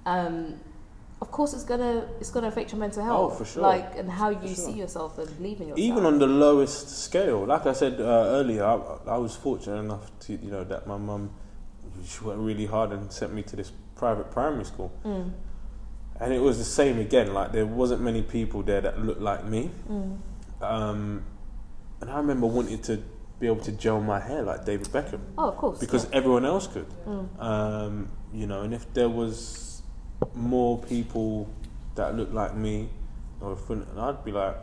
Speaker 1: Of course, it's gonna affect your mental health. Oh, for sure. Like, and how you see yourself and believe in yourself.
Speaker 2: Even on the lowest scale, like I said earlier, I was fortunate enough to that my mum, she worked really hard and sent me to this private primary school, and it was the same again. Like there wasn't many people there that looked like me, and I remember wanting to be able to gel my hair like David Beckham.
Speaker 1: Oh, of course.
Speaker 2: Because everyone else could, and if there was more people that look like me, I'd be like,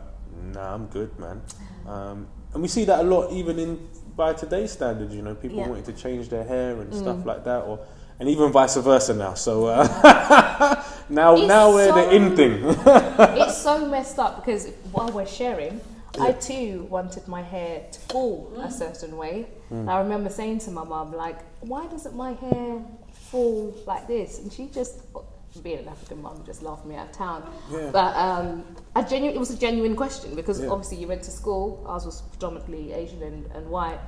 Speaker 2: nah, I'm good, man. And we see that a lot even by today's standards, people wanting to change their hair and stuff like that, and even vice versa now. So now we're the in thing.
Speaker 1: It's so messed up because while we're sharing, I too wanted my hair to fall a certain way. And I remember saying to my mum, like, why doesn't my hair fall like this? And she just, being an African mum, just laughed me out of town.
Speaker 2: Yeah.
Speaker 1: But it was a genuine question, because obviously you went to school, ours was predominantly Asian and white,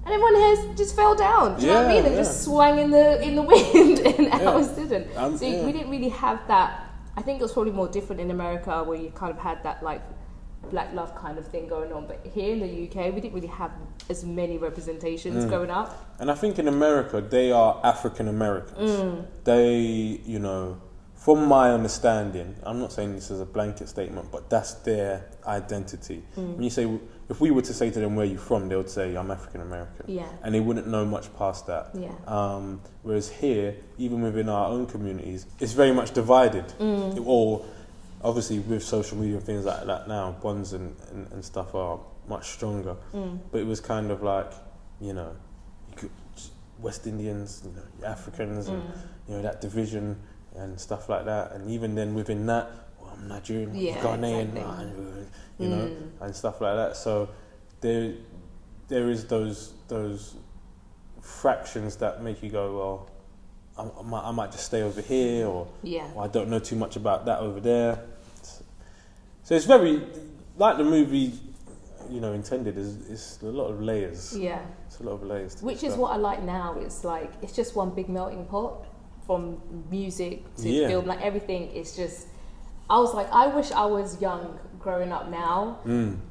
Speaker 1: and everyone's hair just fell down. Do you know what I mean? And just swung in the wind, and ours didn't. So we didn't really have that. I think it was probably more different in America, where you kind of had that like black love kind of thing going on. But here in the UK, we didn't really have as many representations growing up.
Speaker 2: And I think in America, they are African Americans. They, you know, from my understanding, I'm not saying this is a blanket statement, but that's their identity. When you say, if we were to say to them, where are you from? They would say, I'm African American.
Speaker 1: Yeah.
Speaker 2: And they wouldn't know much past that.
Speaker 1: Yeah.
Speaker 2: Whereas here, even within our own communities, it's very much divided. Or obviously with social media and things like that now, bonds and stuff are much stronger. But it was kind of like, you know, West Indians, you know, Africans, and you know, that division and stuff like that. And even then within that, well, I'm Nigerian, Ghanaian, you know, and stuff like that. So there is those fractions that make you go, well, I might just stay over here, or I don't know too much about that over there. So it's very, like the movie, you know, intended, is a lot of layers.
Speaker 1: Yeah.
Speaker 2: It's a lot of layers.
Speaker 1: Which is what I like now. It's like, it's just one big melting pot, from music to film. Like everything is just, I was like, I wish I was young growing up now.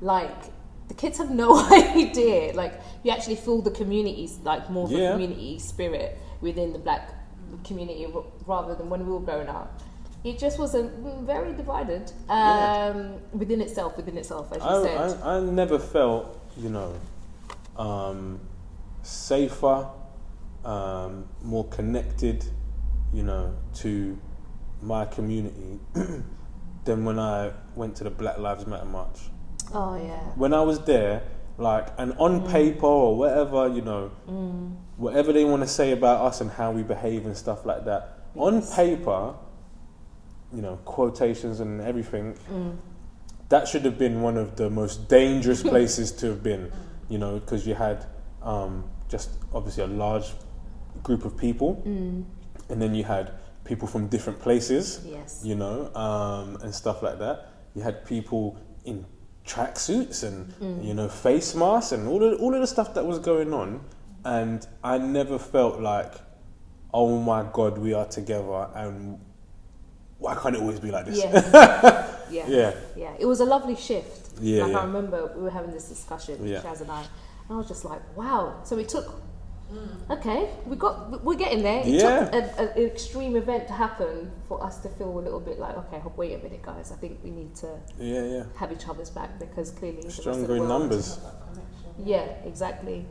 Speaker 1: Like, the kids have no idea. Like, you actually feel the communities, like more of a community spirit within the black community, rather than when we were growing up. It just was very divided within itself, as you said.
Speaker 2: I never felt, you know, safer, more connected, you know, to my community than when I went to the Black Lives Matter march.
Speaker 1: Oh yeah.
Speaker 2: When I was there, like, and on paper or whatever, you know, whatever they want to say about us and how we behave and stuff like that, on paper, you know, quotations and everything, that should have been one of the most dangerous places to have been, you know, because you had just obviously a large group of people, and then you had people from different places, you know, and stuff like that. You had people in tracksuits and you know, face masks and all of the stuff that was going on, and I never felt like, oh my God, we are together, and why can't it always be like this?
Speaker 1: Yeah. It was a lovely shift.
Speaker 2: I
Speaker 1: remember we were having this discussion, Shaz and I was just like, wow. So it took, we're getting there. It took an extreme event to happen for us to feel a little bit like, okay, wait a minute, guys. I think we need to have each other's back, because clearly
Speaker 2: stronger in numbers.
Speaker 1: Yeah, exactly.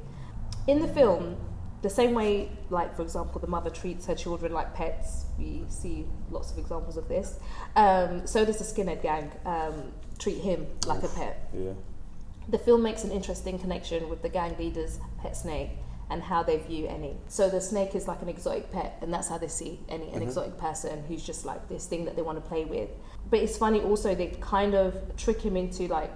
Speaker 1: In the film, the same way, like, for example, the mother treats her children like pets, we see lots of examples of this. So does the skinhead gang treat him like a pet. The film makes an interesting connection with the gang leader's pet snake and how they view any. So the snake is like an exotic pet, and that's how they see any, an exotic person who's just like this thing that they want to play with. But it's funny also, they kind of trick him into like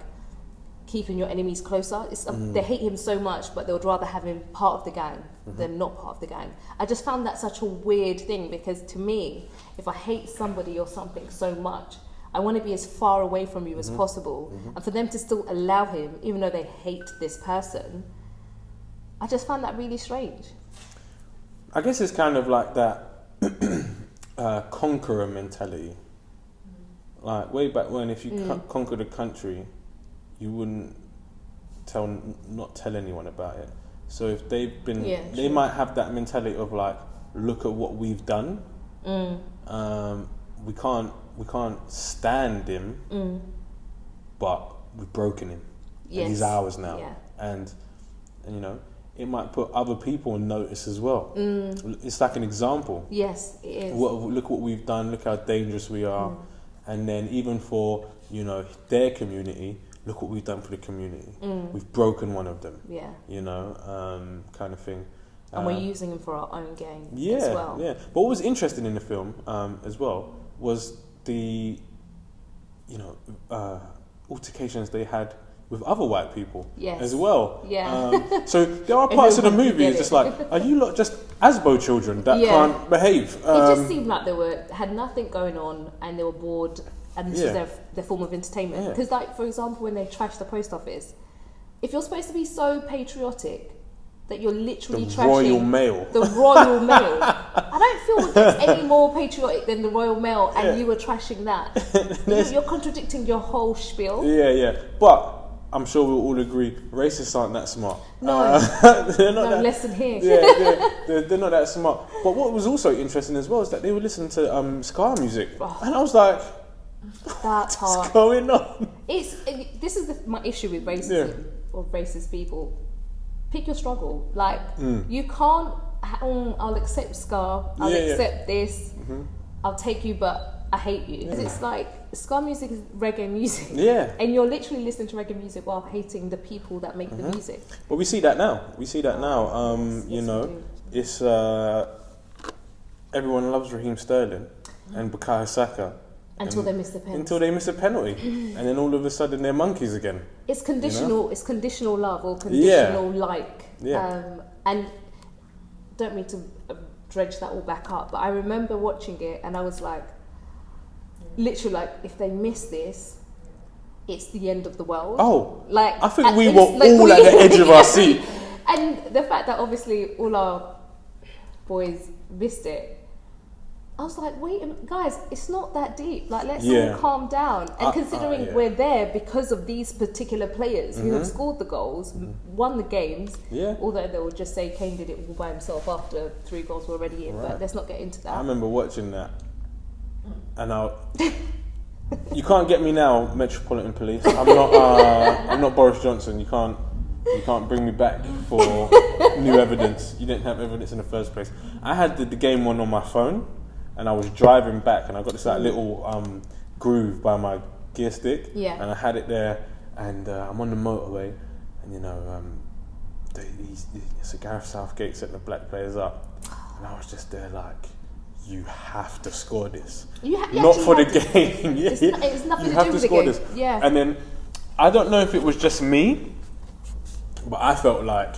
Speaker 1: keeping your enemies closer. They hate him so much, but they would rather have him part of the gang than not part of the gang. I just found that such a weird thing, because to me, if I hate somebody or something so much, I want to be as far away from you as possible. And for them to still allow him, even though they hate this person, I just found that really strange.
Speaker 2: I guess it's kind of like that conqueror mentality. Like way back when, if you conquered a country, you wouldn't not tell anyone about it. So if they've been, they might have that mentality of like, look at what we've done. We can't stand him, but we've broken him. And he's ours now. And you know, it might put other people on notice as well. It's like an example.
Speaker 1: Yes, it is.
Speaker 2: Look what we've done. Look how dangerous we are. And then even for, you know, their community, look what we've done for the community. We've broken one of them. You know, kind of thing.
Speaker 1: And we're using them for our own gain as well.
Speaker 2: But what was interesting in the film as well was the, you know, altercations they had with other white people
Speaker 1: Yes.
Speaker 2: as well.
Speaker 1: Yeah.
Speaker 2: So there are parts of the
Speaker 1: Everyone
Speaker 2: movie
Speaker 1: get
Speaker 2: it's just
Speaker 1: it.
Speaker 2: like, are you lot just Asbo children that
Speaker 1: Yeah.
Speaker 2: can't behave?
Speaker 1: It just seemed like they had nothing going on and they were bored, and this was their form of entertainment.
Speaker 2: Yeah.
Speaker 1: Because, like, for example, when they trashed the post office, if you're supposed to be so patriotic that you're literally
Speaker 2: The
Speaker 1: trashing
Speaker 2: Royal Mail.
Speaker 1: the Royal Mail, I don't feel it's any more patriotic than the Royal Mail, and you were trashing that. You're contradicting your whole spiel.
Speaker 2: Yeah. But I'm sure we'll all agree, racists aren't that smart.
Speaker 1: No,
Speaker 2: they're not
Speaker 1: no
Speaker 2: that,
Speaker 1: lesson here.
Speaker 2: they're not that smart. But what was also interesting as well is that they were listening to ska music,
Speaker 1: Oh.
Speaker 2: and I was like,
Speaker 1: That part.
Speaker 2: what's going on?
Speaker 1: This is my issue with racism or racist people. Pick your struggle. Like, you can't. I'll accept ska. I'll accept this.
Speaker 2: Mm-hmm.
Speaker 1: I'll take you, but I hate you. Because it's like ska music is reggae music.
Speaker 2: Yeah.
Speaker 1: And you're literally listening to reggae music while hating the people that make the music.
Speaker 2: But we see that now. You know,
Speaker 1: we do.
Speaker 2: it's everyone loves Raheem Sterling and Bukayo Saka.
Speaker 1: Until they miss the pen.
Speaker 2: Until they miss a penalty, and then all of a sudden they're monkeys again.
Speaker 1: It's conditional.
Speaker 2: You know?
Speaker 1: It's conditional love or conditional like.
Speaker 2: Yeah.
Speaker 1: And don't mean to dredge that all back up, but I remember watching it and I was like, literally, like, if they miss this, it's the end of the world.
Speaker 2: Oh,
Speaker 1: like
Speaker 2: I think
Speaker 1: at
Speaker 2: we
Speaker 1: least,
Speaker 2: were
Speaker 1: like,
Speaker 2: all at the edge of our seat.
Speaker 1: And the fact that obviously all our boys missed it. I was like, wait, guys, it's not that deep. Like, let's all calm down. And considering we're there because of these particular players who have scored the goals, won the games, although they will just say Kane did it all by himself after 3 goals were already in, but let's not get into that.
Speaker 2: I remember watching that, and you can't get me now, Metropolitan Police. I'm not Boris Johnson. You can't bring me back for new evidence. You didn't have evidence in the first place. I had the game on my phone. And I was driving back, and I got this like little groove by my gear stick, and I had it there, and I'm on the motorway, and you know, it's a Gareth Southgate setting the black players up, and I was just there like, you have to score this, not for the game.
Speaker 1: It's nothing
Speaker 2: you
Speaker 1: to
Speaker 2: have
Speaker 1: do
Speaker 2: to
Speaker 1: with
Speaker 2: score
Speaker 1: the
Speaker 2: this.
Speaker 1: game. Yeah.
Speaker 2: And then I don't know if it was just me, but I felt like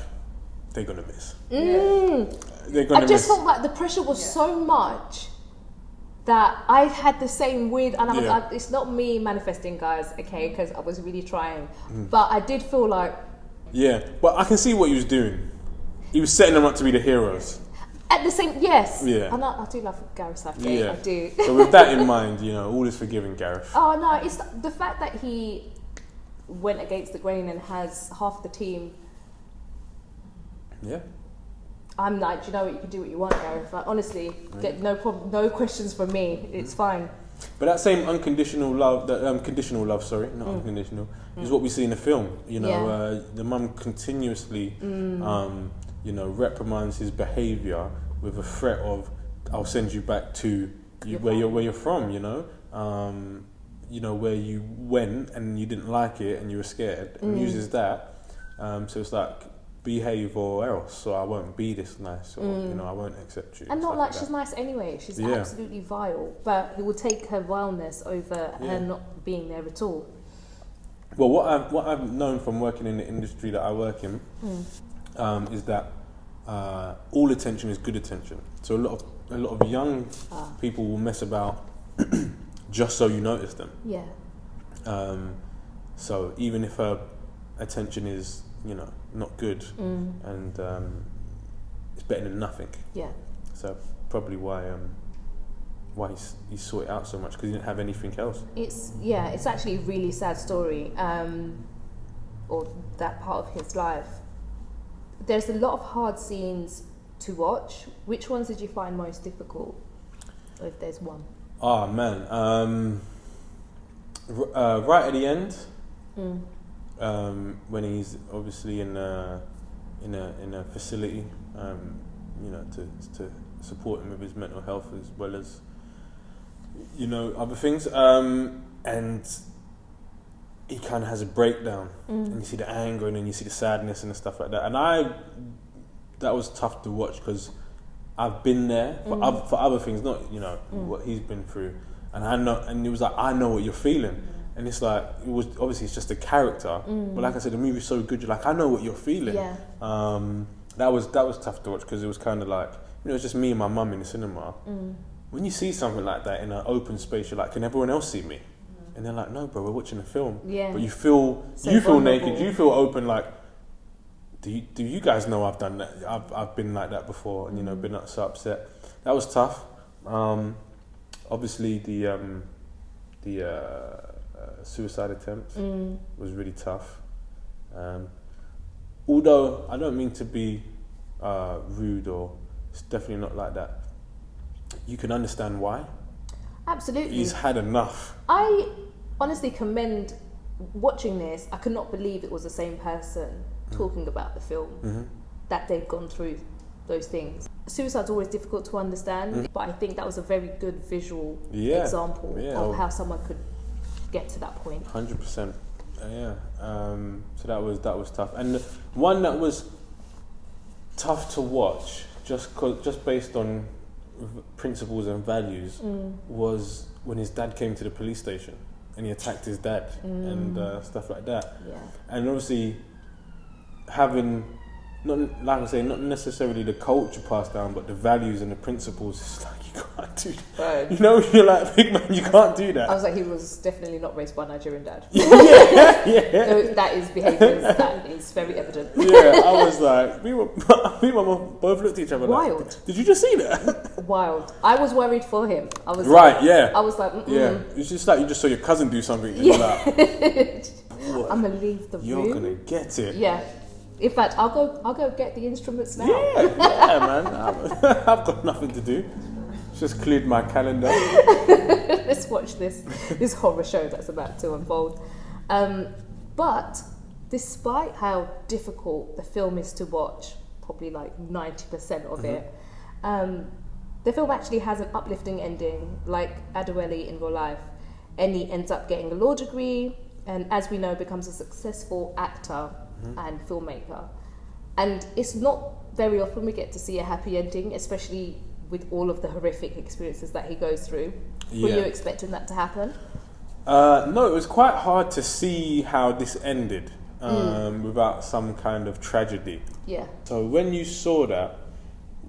Speaker 2: they're gonna miss. They're gonna
Speaker 1: I just
Speaker 2: miss.
Speaker 1: felt like the pressure was so much that I had the same weird, and it's not me manifesting, guys, okay, because I was really trying, but I did feel like...
Speaker 2: Yeah, but I can see what he was doing. He was setting them up to be the heroes.
Speaker 1: At the same... Yes.
Speaker 2: Yeah.
Speaker 1: And I do love Gareth Southgate, I do.
Speaker 2: So with that in mind, you know, all is forgiven, Gareth.
Speaker 1: Oh, no, it's the fact that he went against the grain and has half the team...
Speaker 2: Yeah.
Speaker 1: I'm like, you know what, you can do what you want, Gareth. Like, honestly, get no problem, no questions from me. It's fine.
Speaker 2: But that same unconditional love, conditional love, sorry, not unconditional, is what we see in the film. You know, the mum continuously, you know, reprimands his behaviour with a threat of, "I'll send you back to where you're from." You know, where you went and you didn't like it and you were scared, and uses that. So it's like, behave or else, or I won't be this nice, or you know, I won't accept you.
Speaker 1: And not like she's nice anyway. She's absolutely vile, but he will take her vileness over her not being there at all.
Speaker 2: Well, what I've known from working in the industry that I work in is that all attention is good attention. So a lot of young people will mess about just so you notice them.
Speaker 1: Yeah.
Speaker 2: So even if her attention is, you know, not good, and it's better than nothing. Yeah. So probably why he sought it out so much, because he didn't have anything else. It's
Speaker 1: actually a really sad story, or that part of his life. There's a lot of hard scenes to watch. Which ones did you find most difficult, or if there's one?
Speaker 2: Oh man, right at the end. When he's obviously in a facility, you know, to support him with his mental health as well as, you know, other things, and he kind of has a breakdown, and you see the anger, and then you see the sadness and the stuff like that, and that was tough to watch, because I've been there for other things, not, you know, what he's been through, and I know, and it was like, I know what you're feeling. And it's like, it was obviously it's just a character, but like I said, the movie's so good. You're like, I know what you're feeling.
Speaker 1: Yeah.
Speaker 2: That was tough to watch because it was kind of like, it was just me and my mum in the cinema. When you see something like that in an open space, you're like, can everyone else see me? And they're like, no, bro, we're watching a film.
Speaker 1: Yeah.
Speaker 2: But you feel naked, you feel open. Like, do you guys know I've done that? I've been like that before, and been so upset. That was tough. Obviously the suicide attempt was really tough. Although I don't mean to be rude, or it's definitely not like that. You can understand why.
Speaker 1: Absolutely.
Speaker 2: He's had enough.
Speaker 1: I honestly commend watching this. I could not believe it was the same person talking about the film, that they've gone through those things. Suicide's always difficult to understand, but I think that was a very good visual example of how someone could get to that point.
Speaker 2: 100%. Yeah. So that was tough, and one that was tough to watch, just based on principles and values, was when his dad came to the police station and he attacked his dad and stuff like that.
Speaker 1: Yeah.
Speaker 2: And obviously having, not like I say, not necessarily the culture passed down, but the values and the principles. It's like, you can't do that.
Speaker 1: Right.
Speaker 2: You're like, big man, you can't do that.
Speaker 1: I was like, he was definitely not raised by a Nigerian dad.
Speaker 2: Yeah.
Speaker 1: So that is behaviour that is very evident.
Speaker 2: Yeah, I was like, me and my mum both looked at each other.
Speaker 1: Wild.
Speaker 2: Like, did you just see that?
Speaker 1: Wild. I was worried for him. I was
Speaker 2: right.
Speaker 1: Like,
Speaker 2: yeah.
Speaker 1: I was like,
Speaker 2: yeah. It's just like you just saw your cousin do something. And you're like,
Speaker 1: I'm gonna leave the room.
Speaker 2: You're gonna get it.
Speaker 1: Yeah. In fact, I'll go get the instruments now.
Speaker 2: Yeah, man. I've got nothing to do. Just cleared my calendar.
Speaker 1: Let's watch this horror show that's about to unfold. But despite how difficult the film is to watch, probably like 90% of it, the film actually has an uplifting ending, like Akadiri in real life. And he ends up getting a law degree, and as we know, becomes a successful actor and filmmaker. And it's not very often we get to see a happy ending, especially with all of the horrific experiences that he goes through. Were you expecting that to happen?
Speaker 2: No, it was quite hard to see how this ended without some kind of tragedy. Yeah. So when you saw that,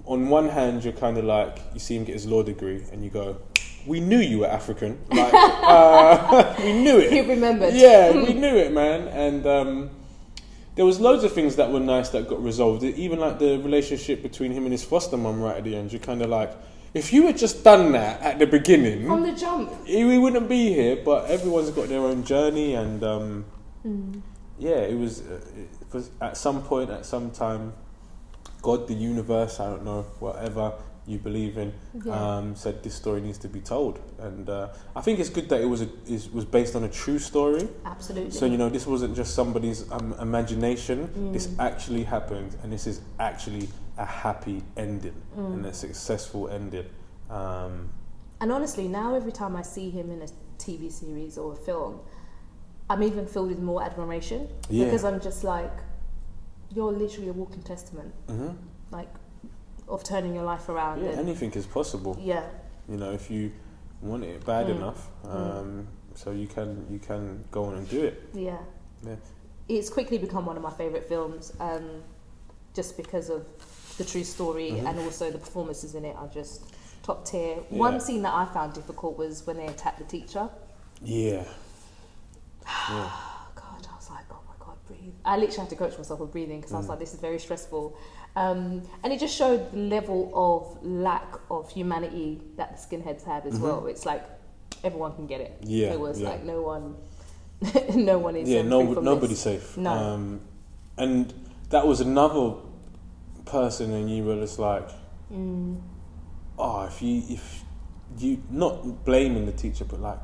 Speaker 2: on one hand, you're kind of like, you see him get his law degree, and you go, we knew you were African. Like, we knew it.
Speaker 1: He remembered.
Speaker 2: Yeah, we knew it, man. And there was loads of things that were nice that got resolved. Even like the relationship between him and his foster mum right at the end. You're kind of like, if you had just done that at the beginning,
Speaker 1: from the jump,
Speaker 2: we wouldn't be here. But everyone's got their own journey, and it was at some point, at some time, God, the universe, I don't know, whatever you believe in, said this story needs to be told. And I think it's good that it was based on a true story.
Speaker 1: Absolutely.
Speaker 2: So, this wasn't just somebody's imagination. This actually happened, and this is actually a happy ending and a successful ending.
Speaker 1: And honestly, now every time I see him in a TV series or a film, I'm even filled with more admiration, because I'm just like, you're literally a walking testament, like, of turning your life around.
Speaker 2: Yeah, anything is possible. Yeah. If you want it bad enough, so you can go on and do it. Yeah. Yeah. It's
Speaker 1: quickly become one of my favourite films, just because of the true story and also the performances in it are just top tier. Yeah. One scene that I found difficult was when they attacked the teacher.
Speaker 2: Yeah.
Speaker 1: God, I was like, oh my God, breathe. I literally had to coach myself with breathing, because I was like, this is very stressful. And it just showed the level of lack of humanity that the skinheads had as well. It's like everyone can get it. Yeah, it was like no one is. Yeah,
Speaker 2: nobody's safe. No. And that was another person, and you were just like, if you not blaming the teacher, but like,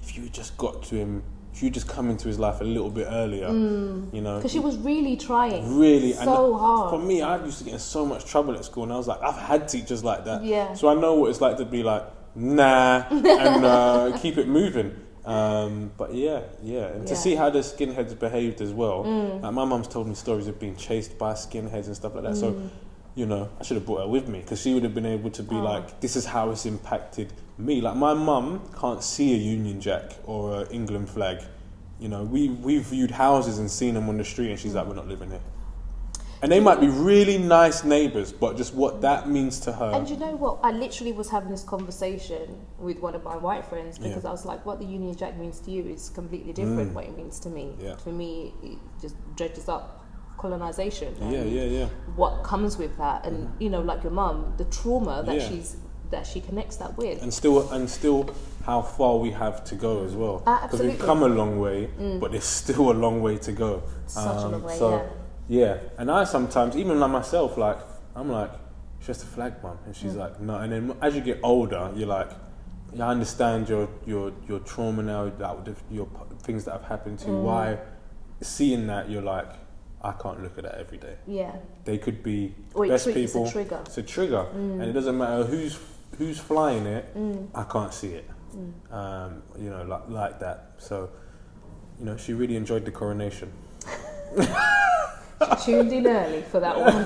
Speaker 2: if you just got to him. If you just come into his life a little bit earlier, because she was really trying, really so hard. For me, I used to get in so much trouble at school, and I was like, I've had teachers like that, so I know what it's like to be like, nah, and keep it moving. But and to see how the skinheads behaved as well. Like, my mum's told me stories of being chased by skinheads and stuff like that. So you know, I should have brought her with me because she would have been able to be like, this is how it's impacted me. Like my mum can't see a Union Jack or an England flag. You know, we've viewed houses and seen them on the street, and she's like, we're not living here. And they might be really nice neighbours, but just what that means to her.
Speaker 1: And you know what? I literally was having this conversation with one of my white friends because I was like, what the Union Jack means to you is completely different what it means to me. Yeah. For me, it just dredges up colonisation. And what comes with that. And, you know, like your mum, the trauma that she connects that with. And
Speaker 2: still how far we have to go as well. Because we've come a long way, but there's still a long way to go.
Speaker 1: Such a long way,
Speaker 2: yeah, and I sometimes, even like myself, like, I'm like, it's just a flag, mum. And she's like, no. And then as you get older, you're like, I understand your trauma now, your things that have happened to you. Why? Seeing that, you're like, I can't look at that every day. Yeah. They could be best people.
Speaker 1: It's a trigger.
Speaker 2: It's a trigger. And it doesn't matter who's flying it, I can't see it. You know, like that. So, you know, she really enjoyed the coronation.
Speaker 1: Tuned in early for that one.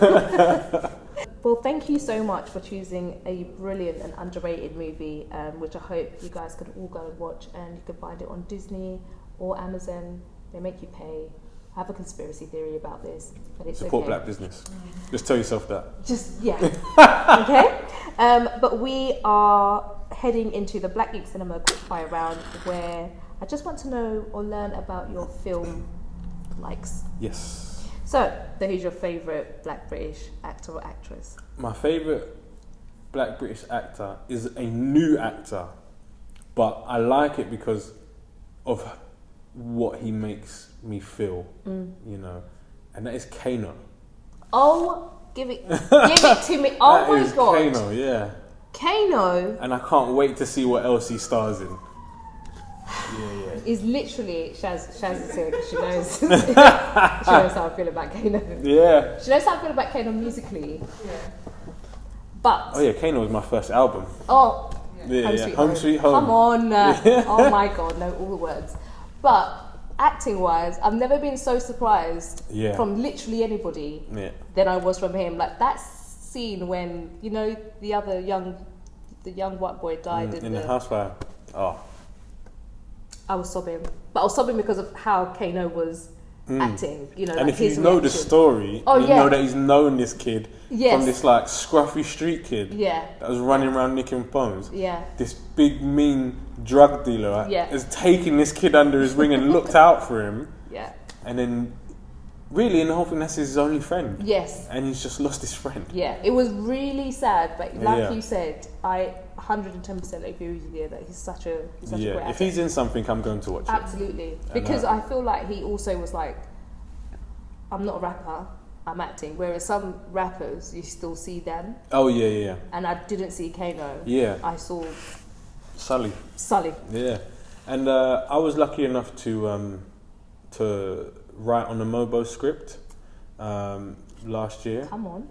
Speaker 1: Well, thank you so much for choosing a brilliant and underrated movie, which I hope you guys can all go and watch, and you can find it on Disney or Amazon. They make you pay. I have a conspiracy theory about this, but it's
Speaker 2: Support
Speaker 1: okay.
Speaker 2: black business. Just tell yourself that.
Speaker 1: Okay. But we are heading into the Black Geek Cinema quickfire round, where I just want to know or learn about your film likes.
Speaker 2: Yes.
Speaker 1: So, who's your favourite Black British actor or actress?
Speaker 2: My favourite Black British actor is a new actor, but I like it because of what he makes me feel, you know, and that is Kano.
Speaker 1: Oh, give it to me! Oh my god,
Speaker 2: Kano, yeah.
Speaker 1: Kano,
Speaker 2: and I can't wait to see what else he stars in. Yeah.
Speaker 1: Is literally Shaz is here because she knows she knows how I feel about Kano. Yeah. She knows how I feel about Kano musically. Yeah. But
Speaker 2: Kano was my first album.
Speaker 1: Oh.
Speaker 2: Home Sweet Home.
Speaker 1: Come on. Oh my god, know all the words. But acting wise, I've never been so surprised from literally anybody than I was from him. Like that scene when, you know, the young white boy died
Speaker 2: in the house fire. Oh.
Speaker 1: I was sobbing. But I was sobbing because of how Kano was acting, you know.
Speaker 2: And
Speaker 1: like
Speaker 2: if you know the story, you know that he's known this kid from this like scruffy street kid that was running around nicking phones. Yeah. This big mean drug dealer has taken this kid under his wing and looked out for him. Yeah. And then really in the whole thing that's his only friend. Yes. And he's just lost his friend.
Speaker 1: Yeah. It was really sad, but like you said, I 110% agree with you that he's such a great actor.
Speaker 2: If he's in something, I'm going to watch it.
Speaker 1: Absolutely. Because I feel like he also was like, I'm not a rapper, I'm acting. Whereas some rappers, you still see them.
Speaker 2: Oh, yeah.
Speaker 1: And I didn't see Kano.
Speaker 2: Yeah.
Speaker 1: I saw
Speaker 2: Sully. Yeah. And I was lucky enough to write on a Mobo script last year.
Speaker 1: Come on.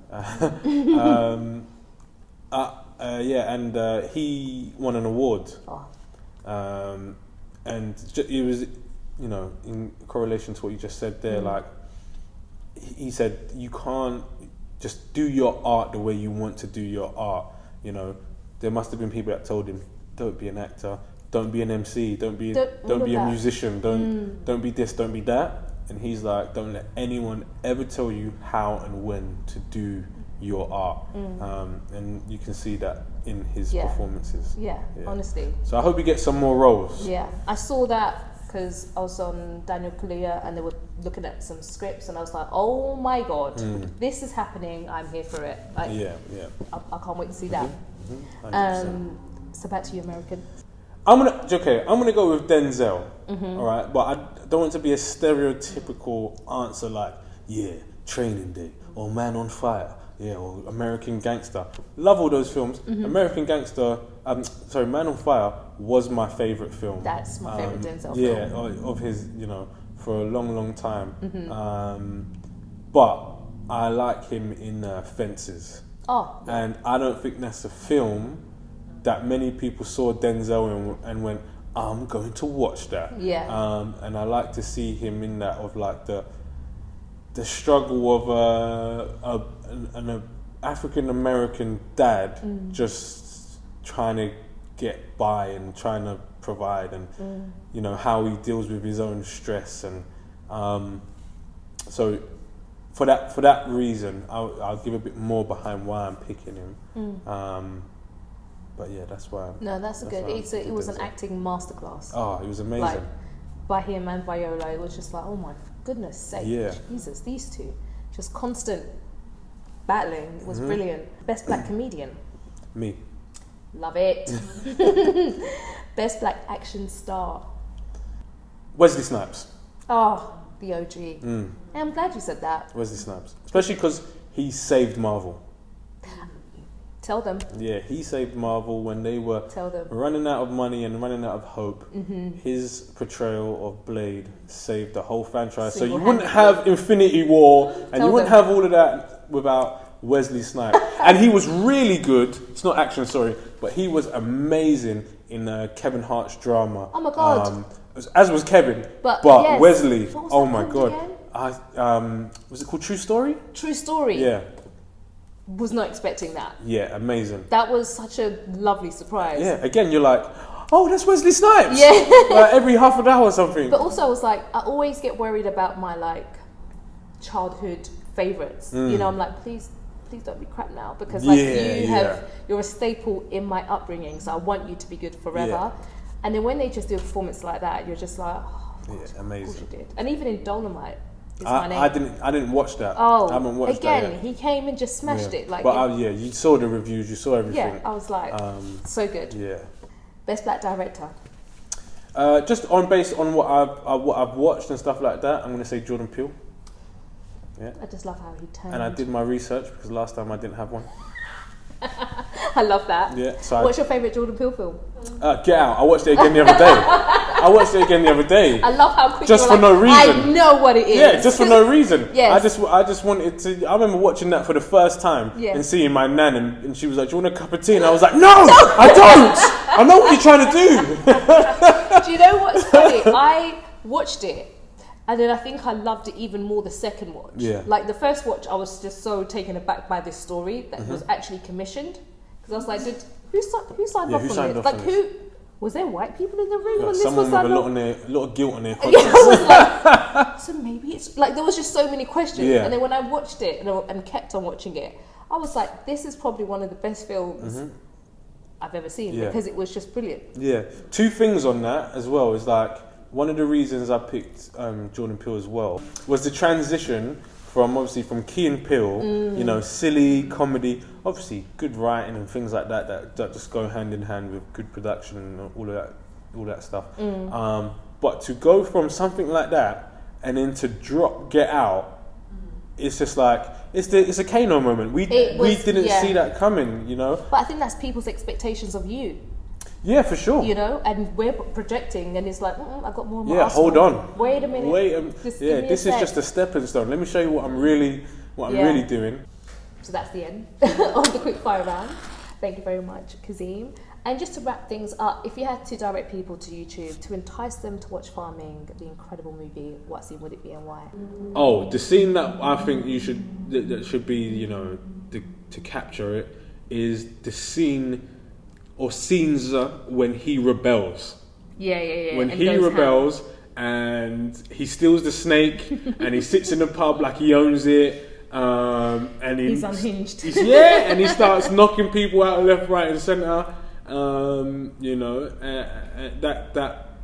Speaker 2: And he won an award. Oh. And it was, you know, in correlation to what you just said there, like, he said, you can't just do your art the way you want to do your art. You know, there must have been people that told him, don't be an actor, don't be an MC, don't be a musician, don't be this, don't be that. And he's like, don't let anyone ever tell you how and when to do your art. And you can see that in his performances. Yeah,
Speaker 1: honestly.
Speaker 2: So I hope he gets some more roles.
Speaker 1: Yeah, I saw that because I was on Daniel Kaluuya and they were looking at some scripts and I was like, oh my god, this is happening, I'm here for it. Like, I can't wait to see that. So back to you, American.
Speaker 2: I'm gonna go with Denzel. All right, but I don't want to be a stereotypical answer like, Training Day or Man on Fire, or American Gangster. Love all those films. American Gangster, Man on Fire was my favorite film.
Speaker 1: That's my favorite Denzel film.
Speaker 2: Yeah, of his, you know, for a long, long time. But I like him in Fences. Oh. And I don't think that's a film that many people saw Denzel in and went, I'm going to watch that. Yeah. And I like to see him in that, of like the struggle of an African American dad just trying to get by and trying to provide, and you know how he deals with his own stress, and so for that reason, I'll give a bit more behind why I'm picking him. But yeah, that's why.
Speaker 1: That's good. It was an acting masterclass.
Speaker 2: Oh, it was amazing.
Speaker 1: Like, by him and Viola, it was just like, oh my goodness sake, Jesus, these two, just constant battling. It was brilliant. Best black comedian.
Speaker 2: Me.
Speaker 1: Love it. Best black action star.
Speaker 2: Wesley Snipes.
Speaker 1: Oh, the OG. I'm glad you said that.
Speaker 2: Wesley Snipes, especially because he saved Marvel.
Speaker 1: Tell them.
Speaker 2: Yeah, he saved Marvel when they were running out of money and running out of hope. His portrayal of Blade saved the whole franchise. So you wouldn't have Infinity War and you wouldn't have all of that without Wesley Snipes. And he was really good. It's not action, sorry, but he was amazing in Kevin Hart's drama.
Speaker 1: Oh my God.
Speaker 2: As was Kevin, but yes. Wesley. Oh my God. Was it called True Story?
Speaker 1: True Story.
Speaker 2: Yeah.
Speaker 1: Was not expecting that.
Speaker 2: Yeah, amazing.
Speaker 1: That was such a lovely surprise.
Speaker 2: Yeah, again, you're like, oh, that's Wesley Snipes.
Speaker 1: Yeah.
Speaker 2: Like every half an hour or something.
Speaker 1: But also, I was like, I always get worried about my like childhood favorites. You know, I'm like, please don't be crap now, because like you're a staple in my upbringing, so I want you to be good forever. Yeah. And then when they just do a performance like that, you're just like, oh,
Speaker 2: yeah, amazing.
Speaker 1: Did. And even in Dolomite.
Speaker 2: I didn't watch that.
Speaker 1: Oh,
Speaker 2: I haven't watched that yet.
Speaker 1: He came and just smashed it. Like,
Speaker 2: but you saw the reviews, you saw everything.
Speaker 1: Yeah, I was like, so good.
Speaker 2: Yeah.
Speaker 1: Best black director.
Speaker 2: Just based on what I've watched and stuff like that, I'm going to say Jordan Peele. Yeah.
Speaker 1: I just love how he turned.
Speaker 2: And I did my research because last time I didn't have one.
Speaker 1: I love that.
Speaker 2: Yeah. So
Speaker 1: what's your favourite Jordan Peele film?
Speaker 2: Get Out. I watched it again the other day. I love how quick just for no reason.
Speaker 1: I know what it is.
Speaker 2: Yeah, just for no reason.
Speaker 1: Yes.
Speaker 2: I just wanted to. I remember watching that for the first time and seeing my nan, and she was like, "Do you want a cup of tea?" And I was like, "No, I don't. I know what you're trying to do."
Speaker 1: Do you know what's funny? I watched it, and then I think I loved it even more the second watch.
Speaker 2: Yeah.
Speaker 1: Like the first watch, I was just so taken aback by this story that was actually commissioned, because I was like, who signed off on it? Like who? Was there white people in the room when this was
Speaker 2: someone with
Speaker 1: a
Speaker 2: lot of guilt on their conscience.
Speaker 1: I was like, so maybe it's like there was just so many questions.
Speaker 2: Yeah.
Speaker 1: And then when I watched it and kept on watching it, I was like, this is probably one of the best films I've ever seen, because it was just brilliant. Yeah.
Speaker 2: Two things on that as well is like, one of the reasons I picked Jordan Peele as well was the transition from Key and Peele, you know, silly comedy, obviously good writing and things like that just go hand in hand with good production and all that stuff. But to go from something like that and then to Get Out, it's just like it's a Kano moment. We didn't see that coming, you know.
Speaker 1: But I think that's people's expectations of you.
Speaker 2: Yeah, for sure.
Speaker 1: You know, and we're projecting, and it's like, I've got more.
Speaker 2: Yeah, hold on.
Speaker 1: Wait a minute.
Speaker 2: This is just a stepping stone. Let me show you what I'm really doing.
Speaker 1: So that's the end of the quick fire round. Thank you very much, Kazeem. And just to wrap things up, if you had to direct people to YouTube to entice them to watch Farming, the incredible movie, what scene would it be and why?
Speaker 2: Oh, the scene that I think that should be, you know, to capture it is the scene. Or scenes when he rebels.
Speaker 1: Yeah.
Speaker 2: When he rebels and he steals the snake and he sits in the pub like he owns it. And
Speaker 1: he's unhinged.
Speaker 2: And he starts knocking people out left, right, and centre. You know,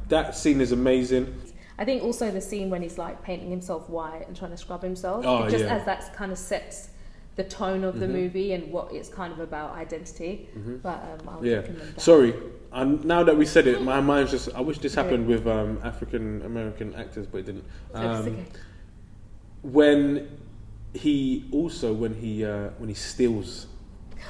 Speaker 2: that scene is amazing.
Speaker 1: I think also the scene when he's like painting himself white and trying to scrub himself, as that kind of sets the tone of the movie and what it's kind of about, identity. But I would recommend that.
Speaker 2: Sorry, now that we said it, my mind's just, I wish this happened with African American actors, but it didn't.
Speaker 1: Okay.
Speaker 2: When he steals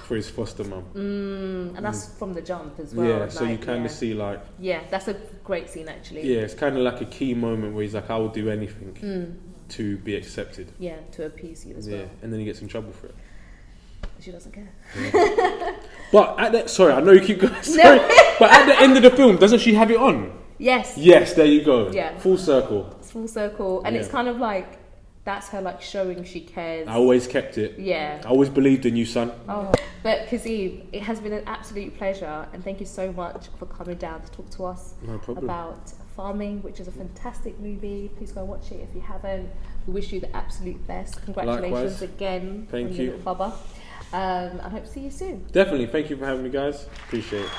Speaker 2: for his foster mum.
Speaker 1: And that's from the jump as well.
Speaker 2: Yeah, so you kind of see like...
Speaker 1: Yeah, that's a great scene actually.
Speaker 2: Yeah, it's kind of like a key moment where he's like, I will do anything to be accepted.
Speaker 1: Yeah, to appease you as well.
Speaker 2: Yeah, and then he gets in trouble for it.
Speaker 1: She doesn't care.
Speaker 2: Yeah. But I know you keep going. Sorry, but at the end of the film, doesn't she have it on?
Speaker 1: Yes.
Speaker 2: Yes, there you go.
Speaker 1: Yeah.
Speaker 2: Full circle.
Speaker 1: It's full circle. And it's kind of like That's her like showing she cares.
Speaker 2: I always kept it.
Speaker 1: Yeah.
Speaker 2: I always believed in you, son.
Speaker 1: Oh, but Kazeem, it has been an absolute pleasure, and thank you so much for coming down to talk to us about Farming, which is a fantastic movie. Please go and watch it if you haven't. We wish you the absolute best. Congratulations again.
Speaker 2: Thank
Speaker 1: on
Speaker 2: you.
Speaker 1: your little bubba. I hope to see you soon.
Speaker 2: Definitely. Thank you for having me, guys. Appreciate it.